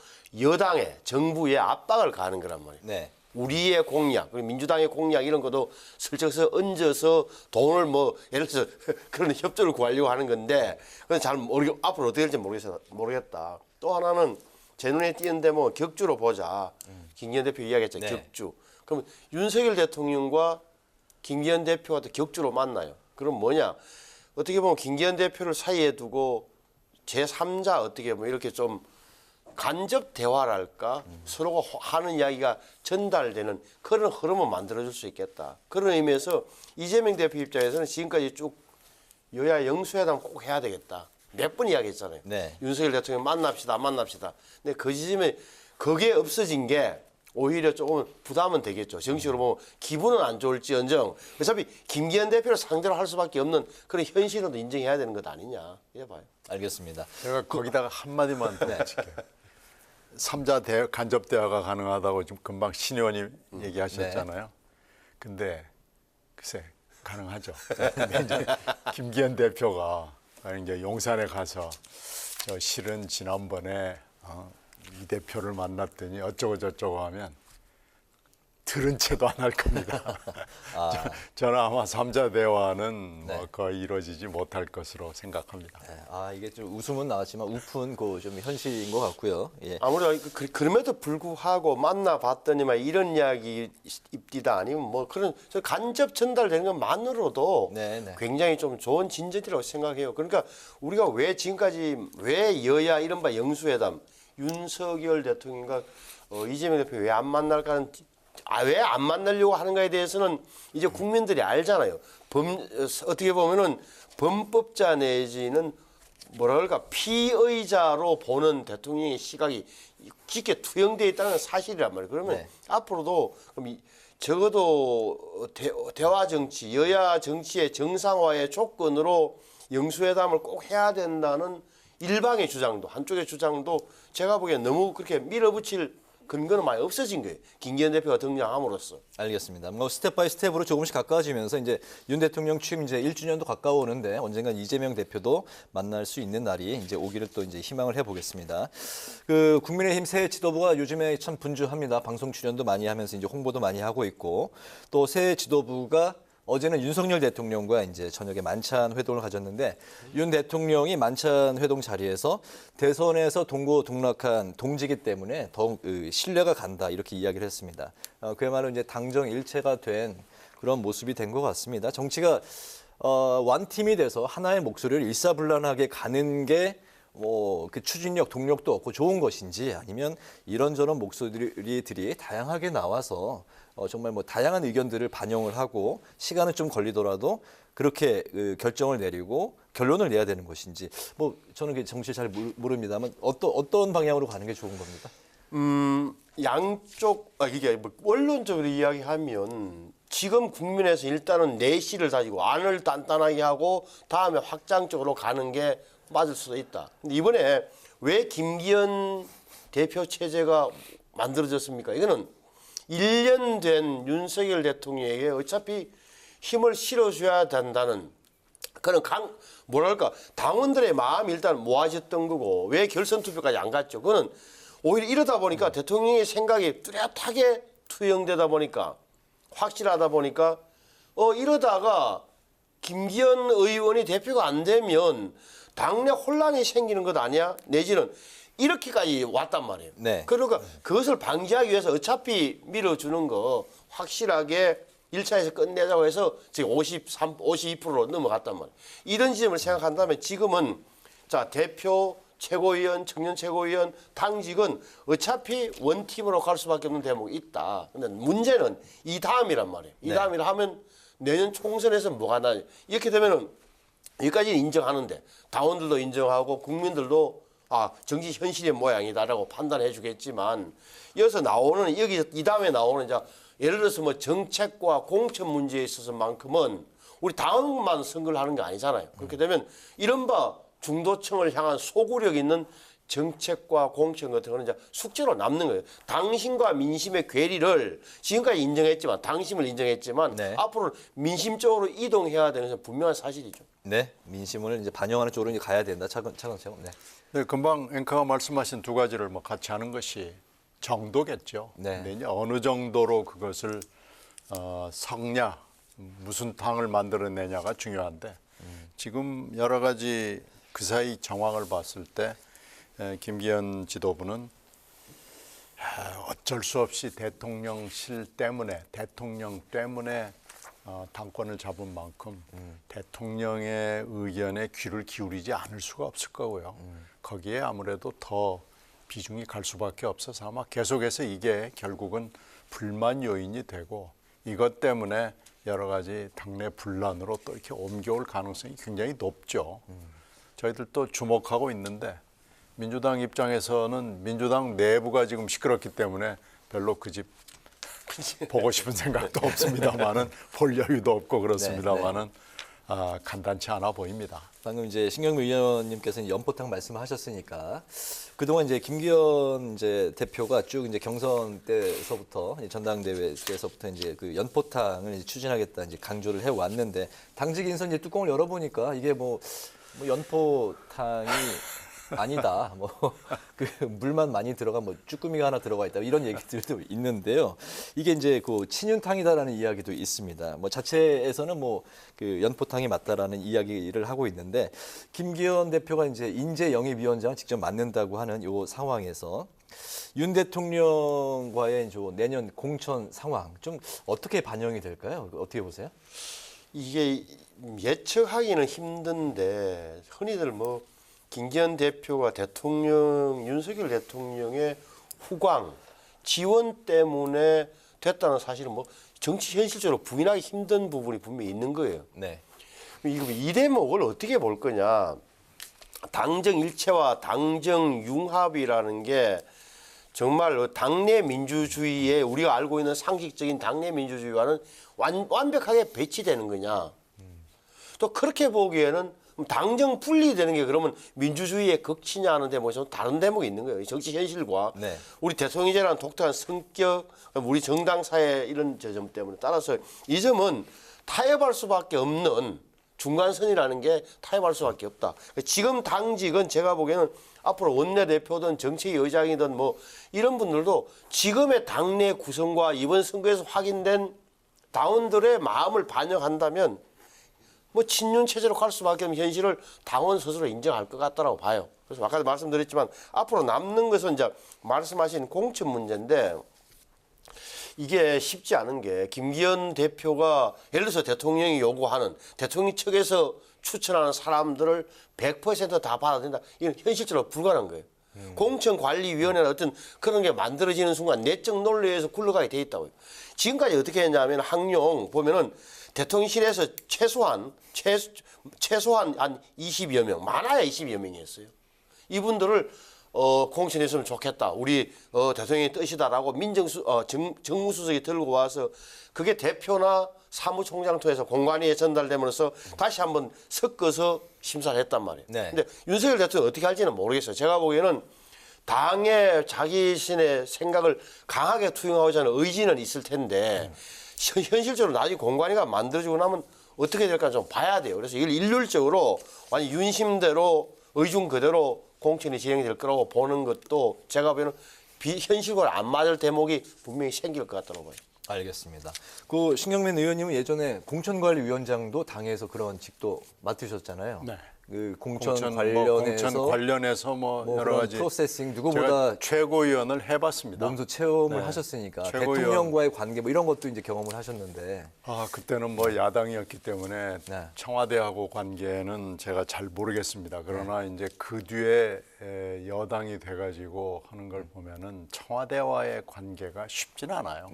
여당에 정부에 압박을 가하는 거란 말이에요.
네.
우리의 공약, 그리고 민주당의 공약 이런 것도 슬쩍서 얹어서 돈을 뭐 예를 들어서 그런 협조를 구하려고 하는 건데 그건 잘 앞으로 어떻게 될지 모르겠다. 또 하나는 제 눈에 띄는데 뭐 격주로 보자. 김기현 대표 이야기했죠.
네.
격주. 그럼 윤석열 대통령과 김기현 대표가 또 격주로 만나요. 그럼 뭐냐? 어떻게 보면 김기현 대표를 사이에 두고 제3자 어떻게 뭐 이렇게 좀 간접 대화랄까 서로가 하는 이야기가 전달되는 그런 흐름을 만들어줄 수 있겠다. 그런 의미에서 이재명 대표 입장에서는 지금까지 쭉 여야 영수회담 꼭 해야 되겠다. 몇 번 이야기했잖아요.
네.
윤석열 대통령 만납시다. 근데 그 지점에 그게 없어진 게 오히려 조금 부담은 되겠죠. 정식으로 보면 기분은 안 좋을지언정 어차피 김기현 대표를 상대로 할 수밖에 없는 그런 현실은 인정해야 되는 것 아니냐. 이래 봐요.
알겠습니다.
제가 거기다가 한마디만 더 붙일게요. 3자 간접 대화가 가능하다고 지금 금방 신 의원님 얘기하셨잖아요. 근데 글쎄 가능하죠. 근데 이제 김기현 대표가 이제 용산에 가서 저 실은 지난번에 이 대표를 만났더니 어쩌고 저쩌고 하면 들은 채도 안 할 겁니다. 저는 아마 3자 대화는 뭐 거의 이루어지지 못할 것으로 생각합니다.
아 이게 좀 웃음은 나왔지만 우픈 그 좀 현실인 것 같고요. 예.
아무래도 그럼에도 불구하고 만나봤더니만 이런 이야기 입디다 아니면 뭐 그런 간접 전달되는 것만으로도 굉장히 좀 좋은 진전이라고 생각해요. 그러니까 우리가 왜 지금까지 왜 여야 이른바 영수회담 윤석열 대통령과 이재명 대표 왜 안 만날까 하는 왜 안 만나려고 하는가에 대해서는 이제 국민들이 알잖아요. 어떻게 보면은 범법자 내지는 뭐라 그럴까 피의자로 보는 대통령의 시각이 깊게 투영되어 있다는 사실이란 말이에요. 그러면 앞으로도 그럼 적어도 대화 정치, 여야 정치의 정상화의 조건으로 영수회담을 꼭 해야 된다는 일방의 주장도 한쪽의 주장도 제가 보기엔 너무 그렇게 밀어붙일 근거는 많이 없어진 거예요. 김기현 대표가 등장함으로써.
알겠습니다. 뭐 스텝 바이 스텝으로 조금씩 가까워지면서 이제 윤 대통령 취임 이제 1주년도 가까워오는데 언젠간 이재명 대표도 만날 수 있는 날이 이제 오기를 또 이제 희망을 해보겠습니다. 그 국민의힘 새 지도부가 요즘에 참 분주합니다. 방송 출연도 많이 하면서 이제 홍보도 많이 하고 있고 또 새 지도부가 어제는 윤석열 대통령과 이제 저녁에 만찬 회동을 가졌는데 윤 대통령이 만찬 회동 자리에서 대선에서 동고동락한 동지기 때문에 더욱 신뢰가 간다 이렇게 이야기를 했습니다. 그야말로 이제 당정 일체가 된 그런 모습이 된 것 같습니다. 정치가 완팀이 돼서 하나의 목소리를 일사불란하게 가는 게 뭐 그 추진력, 동력도 없고 좋은 것인지 아니면 이런저런 목소리들이 다양하게 나와서 정말 뭐 다양한 의견들을 반영을 하고 시간은 좀 걸리더라도 그렇게 결정을 내리고 결론을 내야 되는 것인지 뭐 저는 정치 잘 모릅니다만 어떤 방향으로 가는 게 좋은 겁니까?
양쪽 이게 뭐 원론적으로 이야기하면 지금 국민에서 일단은 내실을 다지고 안을 단단하게 하고 다음에 확장적으로 가는 게 맞을 수도 있다. 근데 이번에 왜 김기현 대표 체제가 만들어졌습니까? 이거는 1년 된 윤석열 대통령에게 어차피 힘을 실어줘야 된다는 그런 뭐랄까 당원들의 마음이 일단 모아졌던 거고 왜 결선 투표까지 안 갔죠? 그거는 오히려 이러다 보니까 대통령의 생각이 뚜렷하게 투영되다 보니까 확실하다 보니까 이러다가 김기현 의원이 대표가 안 되면 당내 혼란이 생기는 것 아니야? 내지는 이렇게까지 왔단 말이에요. 그러니까 그것을 방지하기 위해서 어차피 밀어주는 거 확실하게 1차에서 끝내자고 해서 지금 52%로 넘어갔단 말이에요. 이런 지점을 생각한다면 지금은 자 대표, 최고위원, 청년 최고위원, 당직은 어차피 원팀으로 갈 수밖에 없는 대목이 있다. 근데 문제는 이 다음이란 말이에요. 이 다음이라 하면 내년 총선에서 뭐가 나냐. 이렇게 되면은 여기까지는 인정하는데 당원들도 인정하고 국민들도 정치 현실의 모양이다라고 판단해 주겠지만 여기서 나오는 이 다음에 나오는 예를 들어서 뭐 정책과 공천 문제에 있어서만큼은 우리 당원만 선거를 하는 게 아니잖아요. 그렇게 되면 이른바 중도층을 향한 소구력 있는 정책과 공천 같은 거는 이제 숙제로 남는 거예요. 당신과 민심의 괴리를 지금까지 인정했지만 당심을 인정했지만 앞으로 민심 쪽으로 이동해야 되는 것은 분명한 사실이죠.
네, 민심을 이제 반영하는 쪽으로 이제 가야 된다. 차근차근. 네.
네, 금방 앵커가 말씀하신 두 가지를 뭐 같이 하는 것이 정도겠죠.
네.
근데 이제 어느 정도로 그것을 섞냐, 무슨 당을 만들어내냐가 중요한데 지금 여러 가지 그 사이 정황을 봤을 때 김기현 지도부는 어쩔 수 없이 대통령실 때문에 대통령 때문에 당권을 잡은 만큼 대통령의 의견에 귀를 기울이지 않을 수가 없을 거고요. 거기에 아무래도 더 비중이 갈 수밖에 없어서 아마 계속해서 이게 결국은 불만 요인이 되고 이것 때문에 여러 가지 당내 분란으로 또 이렇게 옮겨올 가능성이 굉장히 높죠. 저희들도 주목하고 있는데 민주당 입장에서는 민주당 내부가 지금 시끄럽기 때문에 별로 그 집 보고 싶은 생각도 없습니다만은 볼 여유도 없고 그렇습니다만은 간단치 않아 보입니다.
방금 이제 신경미 의원님께서 연포탕 말씀하셨으니까 그동안 이제 김기현 이제 대표가 쭉 이제 경선 때서부터 전당대회 때서부터 이제 그 연포탕을 이제 추진하겠다 이제 강조를 해 왔는데 당직 인선 이제 뚜껑을 열어보니까 이게 뭐 연포탕이 아니다. 뭐 그 물만 많이 들어가 뭐 쭈꾸미가 하나 들어가 있다 이런 얘기들도 있는데요. 이게 이제 그 친윤탕이다라는 이야기도 있습니다. 뭐 자체에서는 뭐 그 연포탕이 맞다라는 이야기를 하고 있는데 김기현 대표가 이제 인재영입위원장을 직접 맡는다고 하는 요 상황에서 윤 대통령과의 내년 공천 상황 좀 어떻게 반영이 될까요? 어떻게 보세요?
이게 예측하기는 힘든데 흔히들 뭐 김기현 대표가 윤석열 대통령의 후광, 지원 때문에 됐다는 사실은 뭐 정치 현실적으로 부인하기 힘든 부분이 분명히 있는 거예요.
네.
이 대목을 어떻게 볼 거냐. 당정 일체와 당정 융합이라는 게 정말 당내 민주주의에 우리가 알고 있는 상식적인 당내 민주주의와는 완벽하게 배치되는 거냐. 또 그렇게 보기에는 당정 분리되는 게 그러면 민주주의의 극치냐 하는데 뭐 좀 다른 대목이 있는 거예요. 정치 현실과 우리 대통령제라는 독특한 성격, 우리 정당 사회 이런 점 때문에 따라서 이 점은 타협할 수밖에 없는 중간선이라는 게 타협할 수밖에 없다. 지금 당직은 제가 보기에는 앞으로 원내대표든 정책위 의장이든 뭐 이런 분들도 지금의 당내 구성과 이번 선거에서 확인된 당원들의 마음을 반영한다면 뭐 친윤 체제로 갈 수밖에 없는 현실을 당원 스스로 인정할 것 같다라고 봐요. 그래서 아까도 말씀드렸지만 앞으로 남는 것은 이제 말씀하신 공천 문제인데 이게 쉽지 않은 게 김기현 대표가 예를 들어서 대통령이 요구하는 대통령 측에서 추천하는 사람들을 100% 다 받아들인다. 이건 현실적으로 불가능한 거예요. 공천관리위원회나 어떤 그런 게 만들어지는 순간 내적 논리에서 굴러가게 돼 있다고요. 지금까지 어떻게 했냐면 항용 보면은 대통령실에서 최소한 한 20여 명, 많아야 20여 명이었어요. 이분들을 공천했으면 좋겠다. 우리 대통령의 뜻이다라고 정무수석이 들고 와서 그게 대표나 사무총장 통해서 공관위에 전달되면서 다시 한번 섞어서 심사를 했단 말이에요. 근데 윤석열 대통령이 어떻게 할지는 모르겠어요. 제가 보기에는 당의 자기신의 생각을 강하게 투영하고자 하는 의지는 있을 텐데 현실적으로 나중에 공관위가 만들어지고 나면 어떻게 될까 좀 봐야 돼요. 그래서 이걸 일률적으로 완전 윤심대로 의중 그대로 공천이 진행될 거라고 보는 것도 제가 보기에는 현실과 안 맞을 대목이 분명히 생길 것 같다고 봐요.
알겠습니다. 그 신경민 의원님은 예전에 공천관리위원장도 당에서 그런 직도 맡으셨잖아요.
네.
그 공천
공천 관련해서 여러 가지
프로세싱 누구보다
최고위원을 해봤습니다.
몸소 체험을 하셨으니까
최고위원.
대통령과의 관계 이런 것도 이제 경험을 하셨는데
그때는 야당이었기 때문에 청와대하고 관계는 제가 잘 모르겠습니다. 그러나 이제 그 뒤에 여당이 돼가지고 하는 걸 보면은 청와대와의 관계가 쉽지는 않아요.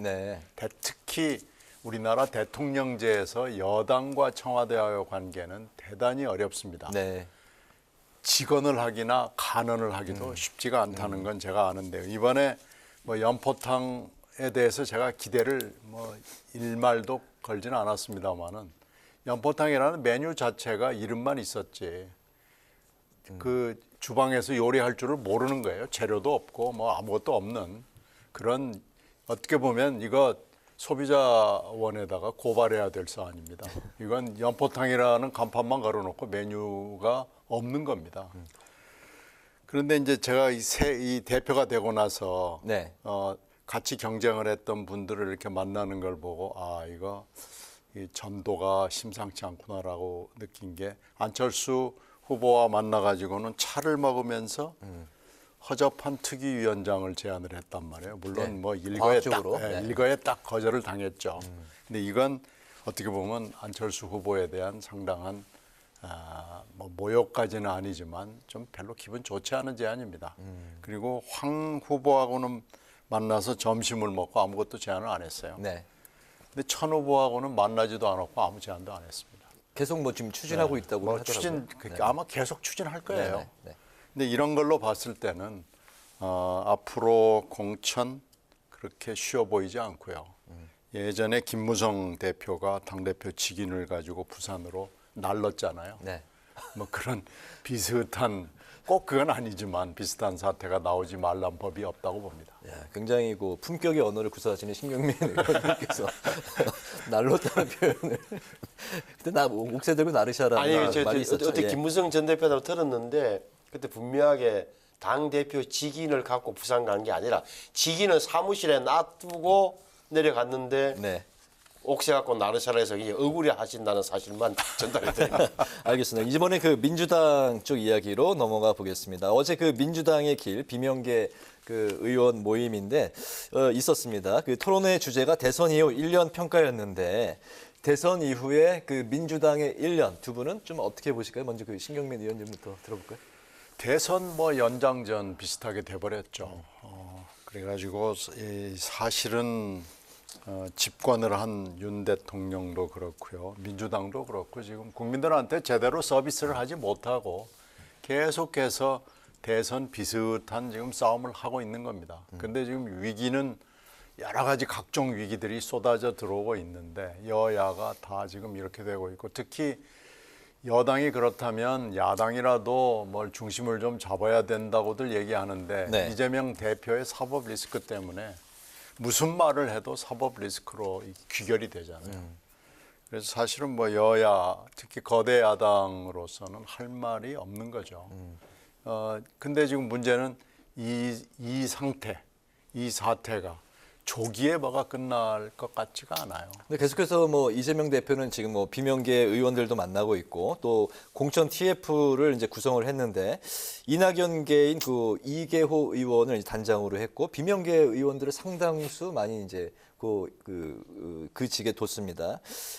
특히 우리나라 대통령제에서 여당과 청와대와의 관계는 대단히 어렵습니다. 직언을 하기나 간언을 하기도 쉽지가 않다는 건 제가 아는데요. 이번에 연포탕에 대해서 제가 기대를 일말도 걸지는 않았습니다만은 연포탕이라는 메뉴 자체가 이름만 있었지 그 주방에서 요리할 줄을 모르는 거예요. 재료도 없고 뭐 아무것도 없는 그런 어떻게 보면 이거 소비자원에다가 고발해야 될 사안입니다. 이건 연포탕이라는 간판만 걸어놓고 메뉴가 없는 겁니다. 그런데 이제 제가 이 대표가 되고 나서
네.
같이 경쟁을 했던 분들을 이렇게 만나는 걸 보고 이거 이 전도가 심상치 않구나라고 느낀 게 안철수 후보와 만나가지고는 차를 먹으면서 허접한 특위위원장을 제안을 했단 말이에요. 물론
네.
뭐 일거에
과학적으로.
일거에 딱 거절을 당했죠. 근데 이건 어떻게 보면 안철수 후보에 대한 상당한 뭐 모욕까지는 아니지만 좀 별로 기분 좋지 않은 제안입니다. 그리고 황 후보하고는 만나서 점심을 먹고 아무것도 제안을 안 했어요.
네.
근데 천 후보하고는 만나지도 않았고 아무 제안도 안 했습니다.
계속 뭐 지금 추진하고 있다고
뭐
하더라고요.
아마 계속 추진할 거예요.
네.
근데 이런 걸로 봤을 때는 앞으로 공천 그렇게 쉬워 보이지 않고요. 예전에 김무성 대표가 당대표 직인을 가지고 부산으로 날랐잖아요.
네.
뭐 그런 비슷한 꼭 그건 아니지만 비슷한 사태가 나오지 말란 법이 없다고 봅니다.
굉장히 그 품격의 언어를 구사하시는 신경민 의원님께서 날렸다는 표현을. 그때 나 옥새 들고 나르샤라는 말이 있었죠.
어떻게 김무성 전 대표도 들었는데 그때 분명하게 당 대표 직인을 갖고 부산 간 게 아니라 직인을 사무실에 놔두고 내려갔는데
네.
옥새 갖고 나르샤라에서 억울해 하신다는 사실만 전달해 드립니다.
알겠습니다. 이번에 그 민주당 쪽 이야기로 넘어가 보겠습니다. 어제 그 민주당의 길 비명계 그 의원 모임인데 있었습니다. 그 토론회 주제가 대선 이후 1년 평가였는데 대선 이후에 그 민주당의 1년 두 분은 좀 어떻게 보실까요? 먼저 그 신경민 의원님부터 들어볼까요?
대선 뭐 연장전 비슷하게 돼버렸죠. 그래가지고 사실은 집권을 한 윤 대통령도 그렇고요. 민주당도 그렇고 지금 국민들한테 제대로 서비스를 하지 못하고 계속해서 대선 비슷한 지금 싸움을 하고 있는 겁니다. 근데 지금 위기는 여러 가지 각종 위기들이 쏟아져 들어오고 있는데 여야가 다 지금 이렇게 되고 있고 특히 여당이 그렇다면 야당이라도 뭘 중심을 좀 잡아야 된다고들 얘기하는데
네.
이재명 대표의 사법 리스크 때문에 무슨 말을 해도 사법 리스크로 귀결이 되잖아요. 그래서 사실은 뭐 여야 특히 거대 야당으로서는 할 말이 없는 거죠. 근데 지금 문제는 이 상태, 이 사태가 조기에 뭐가 끝날 것 같지가 않아요.
근데 계속해서 뭐 이재명 대표는 지금 뭐 비명계 의원들도 만나고 있고 또 공천 TF를 이제 구성을 했는데 이낙연계인 그 이계호 의원을 단장으로 했고 비명계 의원들을 상당수 많이 이제 그 직에 뒀습니다.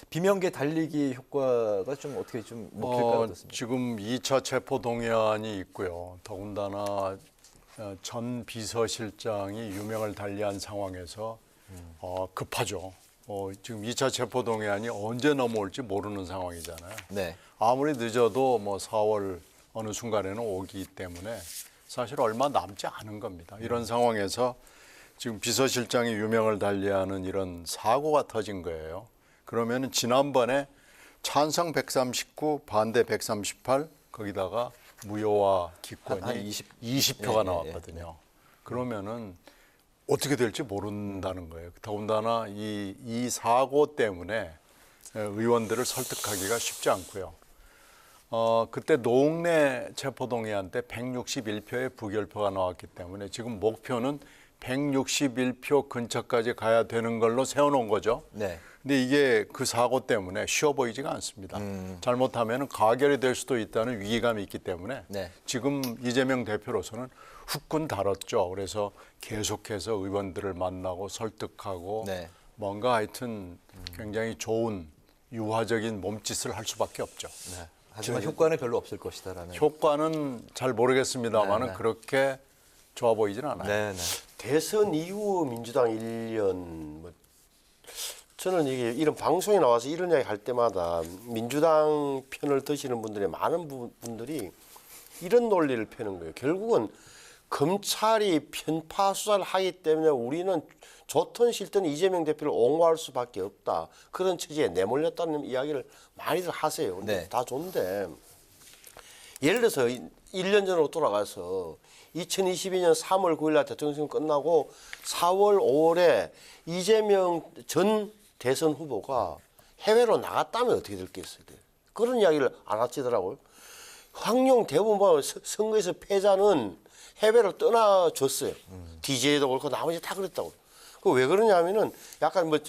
비명계 달리기 효과가 좀 어떻게 좀 먹힐까요? 어떻습니까?
지금 2차 체포 동의안이 있고요. 더군다나 전 비서실장이 유명을 달리한 상황에서 급하죠. 지금 2차 체포 동의안이 언제 넘어올지 모르는 상황이잖아요.
네.
아무리 늦어도 뭐 4월 어느 순간에는 오기 때문에 사실 얼마 남지 않은 겁니다. 이런 상황에서 지금 비서실장이 유명을 달리하는 이런 사고가 터진 거예요. 그러면은 지난번에 찬성 139, 반대 138 거기다가 무효와 기권이
한
20표가 나왔거든요. 그러면은 어떻게 될지 모른다는 거예요. 더군다나 이 사고 때문에 의원들을 설득하기가 쉽지 않고요. 그때 노웅래 체포동의안 때 161표의 부결표가 나왔기 때문에 지금 목표는 161표 근처까지 가야 되는 걸로 세워놓은 거죠.
네.
근데 이게 그 사고 때문에 쉬워 보이지가 않습니다. 잘못하면 가결이 될 수도 있다는 위기감이 있기 때문에
네.
지금 이재명 대표로서는 후끈 달았죠. 그래서 계속해서 의원들을 만나고 설득하고
네.
뭔가 하여튼 굉장히 좋은 유화적인 몸짓을 할 수밖에 없죠.
네. 하지만 효과는 별로 없을 것이다라는.
효과는 잘 모르겠습니다만은
네, 네.
그렇게 좋아 보이지는 않아요.
네, 네.
대선 이후 민주당 1년 뭐 저는 이게 이런 방송에 나와서 이런 이야기 할 때마다 민주당 편을 드시는 분들이 많은 분들이 이런 논리를 펴는 거예요. 결국은 검찰이 편파 수사를 하기 때문에 우리는 좋든 싫든 이재명 대표를 옹호할 수밖에 없다. 그런 처지에 내몰렸다는 이야기를 많이들 하세요. 근데
네.
다 좋은데 예를 들어서 1년 전으로 돌아가서 2022년 3월 9일 날 대통령 선거 끝나고 4월 5월에 이재명 전 대선 후보가 해외로 나갔다면 어떻게 됐겠어요? 그런 이야기를 안 하시더라고요. 황룡 대법원 선거에서 패자는 해외로 떠나줬어요. DJ도 그렇고 나머지 다 그랬다고. 그 왜 그러냐면은 약간 뭐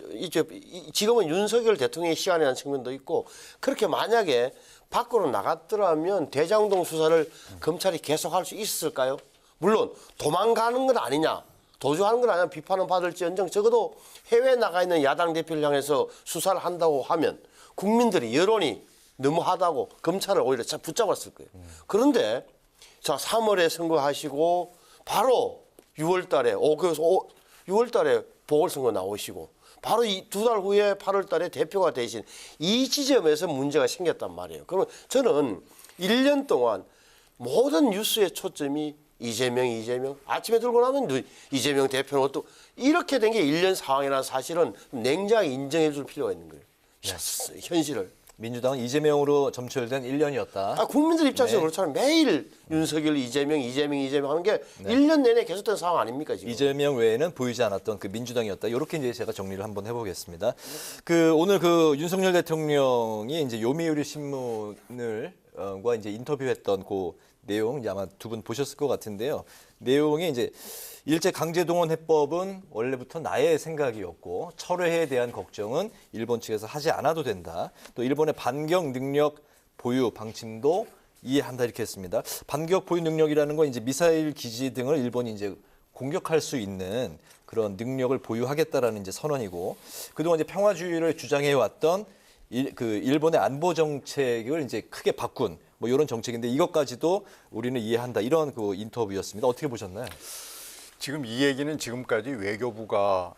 지금은 윤석열 대통령의 시간에 대한 측면도 있고 그렇게 만약에 밖으로 나갔더라면 대장동 수사를 검찰이 계속할 수 있었을까요? 물론 도망가는 건 아니냐, 도주하는 건 아니냐 비판은 받을지언정 적어도 해외에 나가 있는 야당 대표를 향해서 수사를 한다고 하면 국민들이 여론이 너무하다고 검찰을 오히려 붙잡았을 거예요. 그런데 자 3월에 선거하시고 바로 6월 달에 6월 달에 보궐선거 나오시고 바로 이 2달 후에 8월 달에 대표가 되신 이 지점에서 문제가 생겼단 말이에요. 그러면 저는 1년 동안 모든 뉴스의 초점이 이재명 아침에 들고 나면 이재명 대표는 또 이렇게 된 게 1년 상황이라는 사실은 냉정하게 인정해 줄 필요가 있는 거예요. 현실을.
민주당은 이재명으로 점철된 1년이었다.
국민들 입장에서
네.
그렇잖아요. 매일 윤석열 이재명 하는 게 1년 내내 계속된 상황 아닙니까 지금?
이재명 외에는 보이지 않았던 그 민주당이었다. 이렇게 이제 제가 정리를 한번 해보겠습니다. 오늘 윤석열 대통령이 이제 요미우리 신문을 과 이제 인터뷰했던 그 내용 이제 아마 두 분 보셨을 것 같은데요. 내용이 이제 일제 강제동원 해법은 원래부터 나의 생각이었고 철회에 대한 걱정은 일본 측에서 하지 않아도 된다. 또 일본의 반격 능력 보유 방침도 이해한다 이렇게 했습니다. 반격 보유 능력이라는 건 이제 미사일 기지 등을 일본이 이제 공격할 수 있는 그런 능력을 보유하겠다라는 이제 선언이고 그동안 이제 평화주의를 주장해 왔던 일본의 안보 정책을 이제 크게 바꾼 뭐 이런 정책인데 이것까지도 우리는 이해한다 이런 그 인터뷰였습니다. 어떻게 보셨나요?
지금 이 얘기는 지금까지 외교부가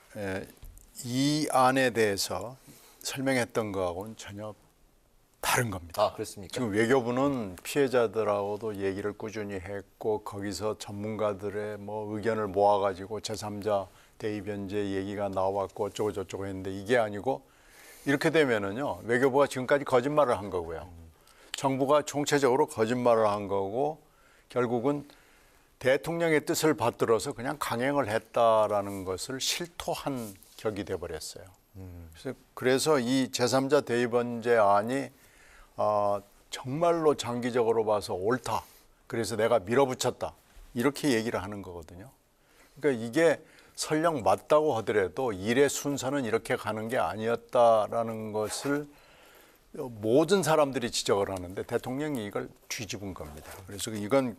이 안에 대해서 설명했던 거하고는 전혀 다른 겁니다.
아, 그렇습니까?
지금 외교부는 피해자들하고도 얘기를 꾸준히 했고 거기서 전문가들의 뭐 의견을 모아가지고 제3자 대의 변제 얘기가 나왔고 어쩌고 저쩌고 했는데 이게 아니고 이렇게 되면은요 외교부가 지금까지 거짓말을 한 거고요. 정부가 총체적으로 거짓말을 한 거고 결국은 대통령의 뜻을 받들어서 그냥 강행을 했다라는 것을 실토한 격이 돼버렸어요. 그래서 이 제3자 대의변제안이 정말로 장기적으로 봐서 옳다. 그래서 내가 밀어붙였다. 이렇게 얘기를 하는 거거든요. 그러니까 이게 설령 맞다고 하더라도 일의 순서는 이렇게 가는 게 아니었다라는 것을 모든 사람들이 지적을 하는데 대통령이 이걸 뒤집은 겁니다. 그래서 이건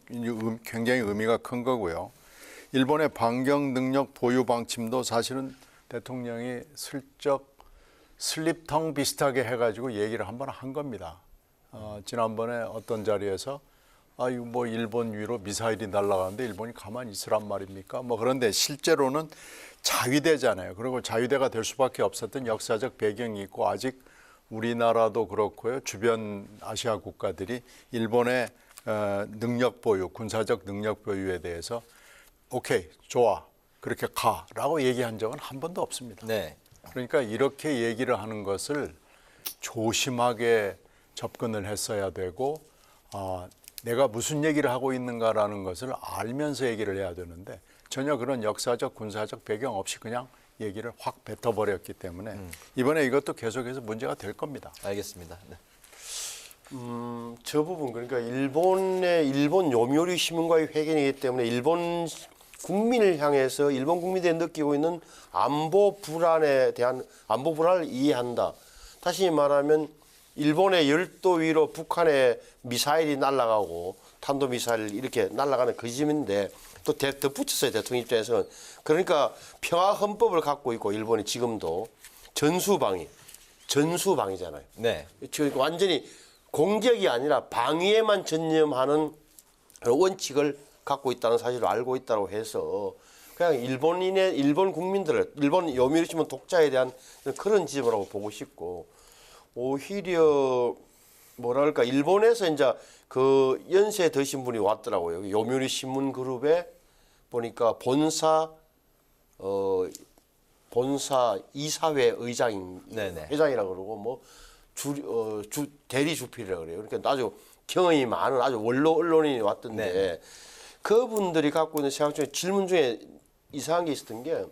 굉장히 의미가 큰 거고요. 일본의 반격 능력 보유 방침도 사실은 대통령이 슬쩍 슬립텅 비슷하게 해가지고 얘기를 한번 한 겁니다. 지난번에 어떤 자리에서 이거 뭐 일본 위로 미사일이 날아가는데 일본이 가만히 있으란 말입니까? 뭐 그런데 실제로는 자위대잖아요. 그리고 자위대가 될 수밖에 없었던 역사적 배경이 있고 아직 우리나라도 그렇고요. 주변 아시아 국가들이 일본의 능력 보유, 군사적 능력 보유에 대해서 오케이, 좋아, 그렇게 가라고 얘기한 적은 한 번도 없습니다.
네.
그러니까 이렇게 얘기를 하는 것을 조심하게 접근을 했어야 되고 내가 무슨 얘기를 하고 있는가라는 것을 알면서 얘기를 해야 되는데 전혀 그런 역사적, 군사적 배경 없이 그냥 얘기를 확 뱉어버렸기 때문에 이번에 이것도 계속해서 문제가 될 겁니다.
알겠습니다. 네.
저 부분 그러니까 일본 요미우리 신문과의 회견이기 때문에 일본 국민을 향해서 일본 국민들이 느끼고 있는 안보 불안을 이해한다. 다시 말하면 일본의 열도 위로 북한의 미사일이 날아가고 탄도미사일 이렇게 날아가는 그 지점인데 또 덧붙였어요. 대통령 입장에서는. 그러니까 평화헌법을 갖고 있고 일본이 지금도 전수방위잖아요.
네.
완전히 공격이 아니라 방위에만 전념하는 원칙을 갖고 있다는 사실을 알고 있다고 해서 그냥 일본 국민들을 일본 요미우리 신문 독자에 대한 그런 지점이라고 보고 싶고 오히려 뭐랄까 일본에서 이제 그 연세 드신 분이 왔더라고요. 요미우리 신문 그룹에 보니까 본사 이사회 회장이라 그러고 뭐 대리 주필이라 그래요. 그러니까 아주 경험이 많은 아주 원로 언론인이 왔던데
네.
그분들이 갖고 있는 생각 중에 질문 중에 이상한 게 있었던 게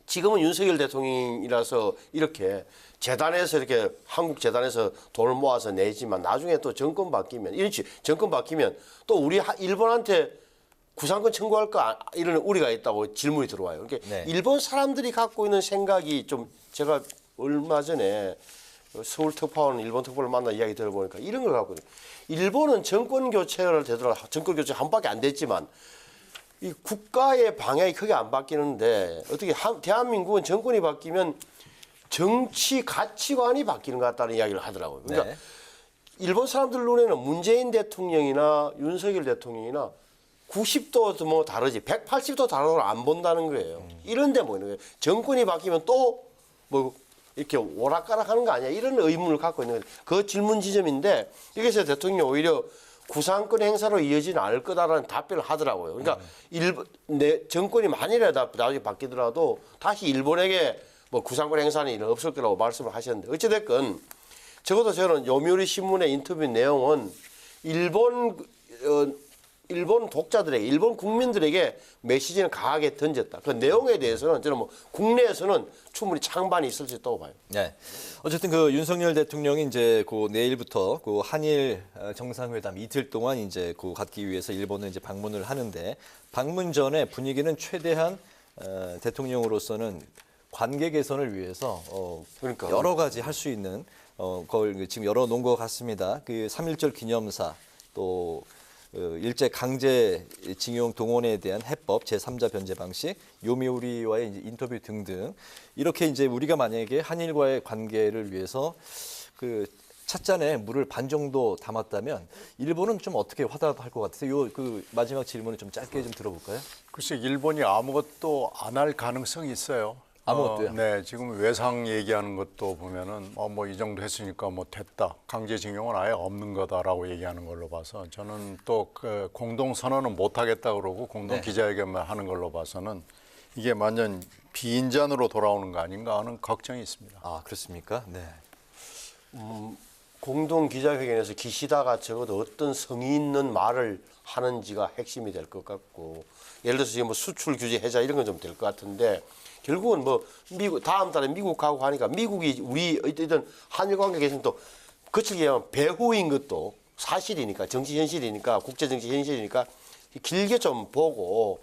지금은 윤석열 대통령이라서 이렇게 재단에서 이렇게 한국 재단에서 돈을 모아서 내지만 나중에 또 정권 바뀌면 이렇지 정권 바뀌면 또 우리 일본한테 구상권 청구할까 이런 우려가 있다고 질문이 들어와요. 그러니까
네.
일본 사람들이 갖고 있는 생각이 좀 제가 얼마 전에 서울 특파원 일본 특보를 만나 이야기 들어보니까 이런 걸 갖고 있어요. 일본은 정권 교체를 되더라도 정권 교체 한 바퀴 안 됐지만 이 국가의 방향이 크게 안 바뀌는데 어떻게 대한민국은 정권이 바뀌면 정치 가치관이 바뀌는 것 같다는 이야기를 하더라고요. 그러니까
네.
일본 사람들 눈에는 문재인 대통령이나 윤석열 대통령이나 90도 뭐 다르지 180도 다르고 안 본다는 거예요. 이런데 뭐 있는 거예요. 정권이 바뀌면 또 뭐 이렇게 오락가락하는 거 아니야? 이런 의문을 갖고 있는 거예요. 그 질문 지점인데 여기서 대통령이 오히려 구상권 행사로 이어지는 않을 거다라는 답변을 하더라고요. 그러니까 내 정권이 만일이라도 나중에 바뀌더라도 다시 일본에게 뭐 구상권 행사는 일은 없을 거라고 말씀을 하셨는데 어찌됐건 적어도 저는 요미우리 신문의 인터뷰 내용은 일본 독자들에게, 일본 국민들에게 메시지는 강하게 던졌다. 그 내용에 대해서는 저는 뭐 국내에서는 충분히 찬반이 있을 수 있다고 봐요.
네. 어쨌든 그 윤석열 대통령이 이제 그 내일부터 그 한일 정상회담 이틀 동안 이제 그 갖기 위해서 일본을 이제 방문을 하는데 방문 전에 분위기는 최대한 대통령으로서는 관계 개선을 위해서
그러니까.
여러 가지 할 수 있는 그걸 지금 열어놓은 것 같습니다. 그 3.1절 기념사 또 일제 강제 징용 동원에 대한 해법 제3자 변제 방식, 요미우리와의 이제 인터뷰 등등 이렇게 이제 우리가 만약에 한일과의 관계를 위해서 그 찻잔에 물을 반 정도 담았다면 일본은 좀 어떻게 화답할 것 같아요? 그 마지막 질문을 좀 짧게 좀 들어볼까요?
글쎄 일본이 아무것도 안 할 가능성이 있어요.
아무것도요?
네, 지금 외상 얘기하는 것도 보면은 뭐 이 정도 했으니까 뭐 됐다. 강제징용은 아예 없는 거다라고 얘기하는 걸로 봐서 저는 또 그 공동 선언은 못 하겠다 그러고 공동 기자회견만 하는 걸로 봐서는 이게 완전 비인전으로 돌아오는 거 아닌가 하는 걱정이 있습니다.
아 그렇습니까? 네.
공동 기자회견에서 기시다가 적어도 어떤 성의 있는 말을 하는지가 핵심이 될 것 같고 예를 들어서 지금 뭐 수출 규제 해자 이런 건 좀 될 것 같은데 결국은 뭐 미국 다음 달에 미국 가고 하니까 미국이 우리 어떤 한일 관계 개선 또 거칠게 하면 배후인 것도 사실이니까 정치 현실이니까 국제 정치 현실이니까 길게 좀 보고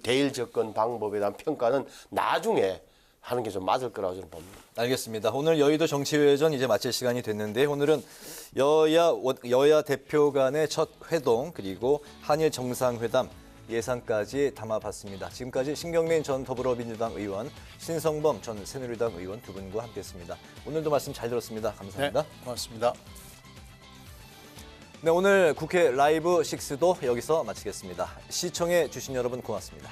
대일 접근 방법에 대한 평가는 나중에 하는 게 좀 맞을 거라고 저는 봅니다.
알겠습니다. 오늘 여의도 정치회전 이제 마칠 시간이 됐는데 오늘은 여야 대표 간의 첫 회동 그리고 한일 정상회담 예상까지 담아봤습니다. 지금까지 신경민 전 더불어민주당 의원, 신성범 전 새누리당 의원 두 분과 함께했습니다. 오늘도 말씀 잘 들었습니다. 감사합니다.
네, 고맙습니다.
네, 오늘 국회 라이브 6도 여기서 마치겠습니다. 시청해 주신 여러분 고맙습니다.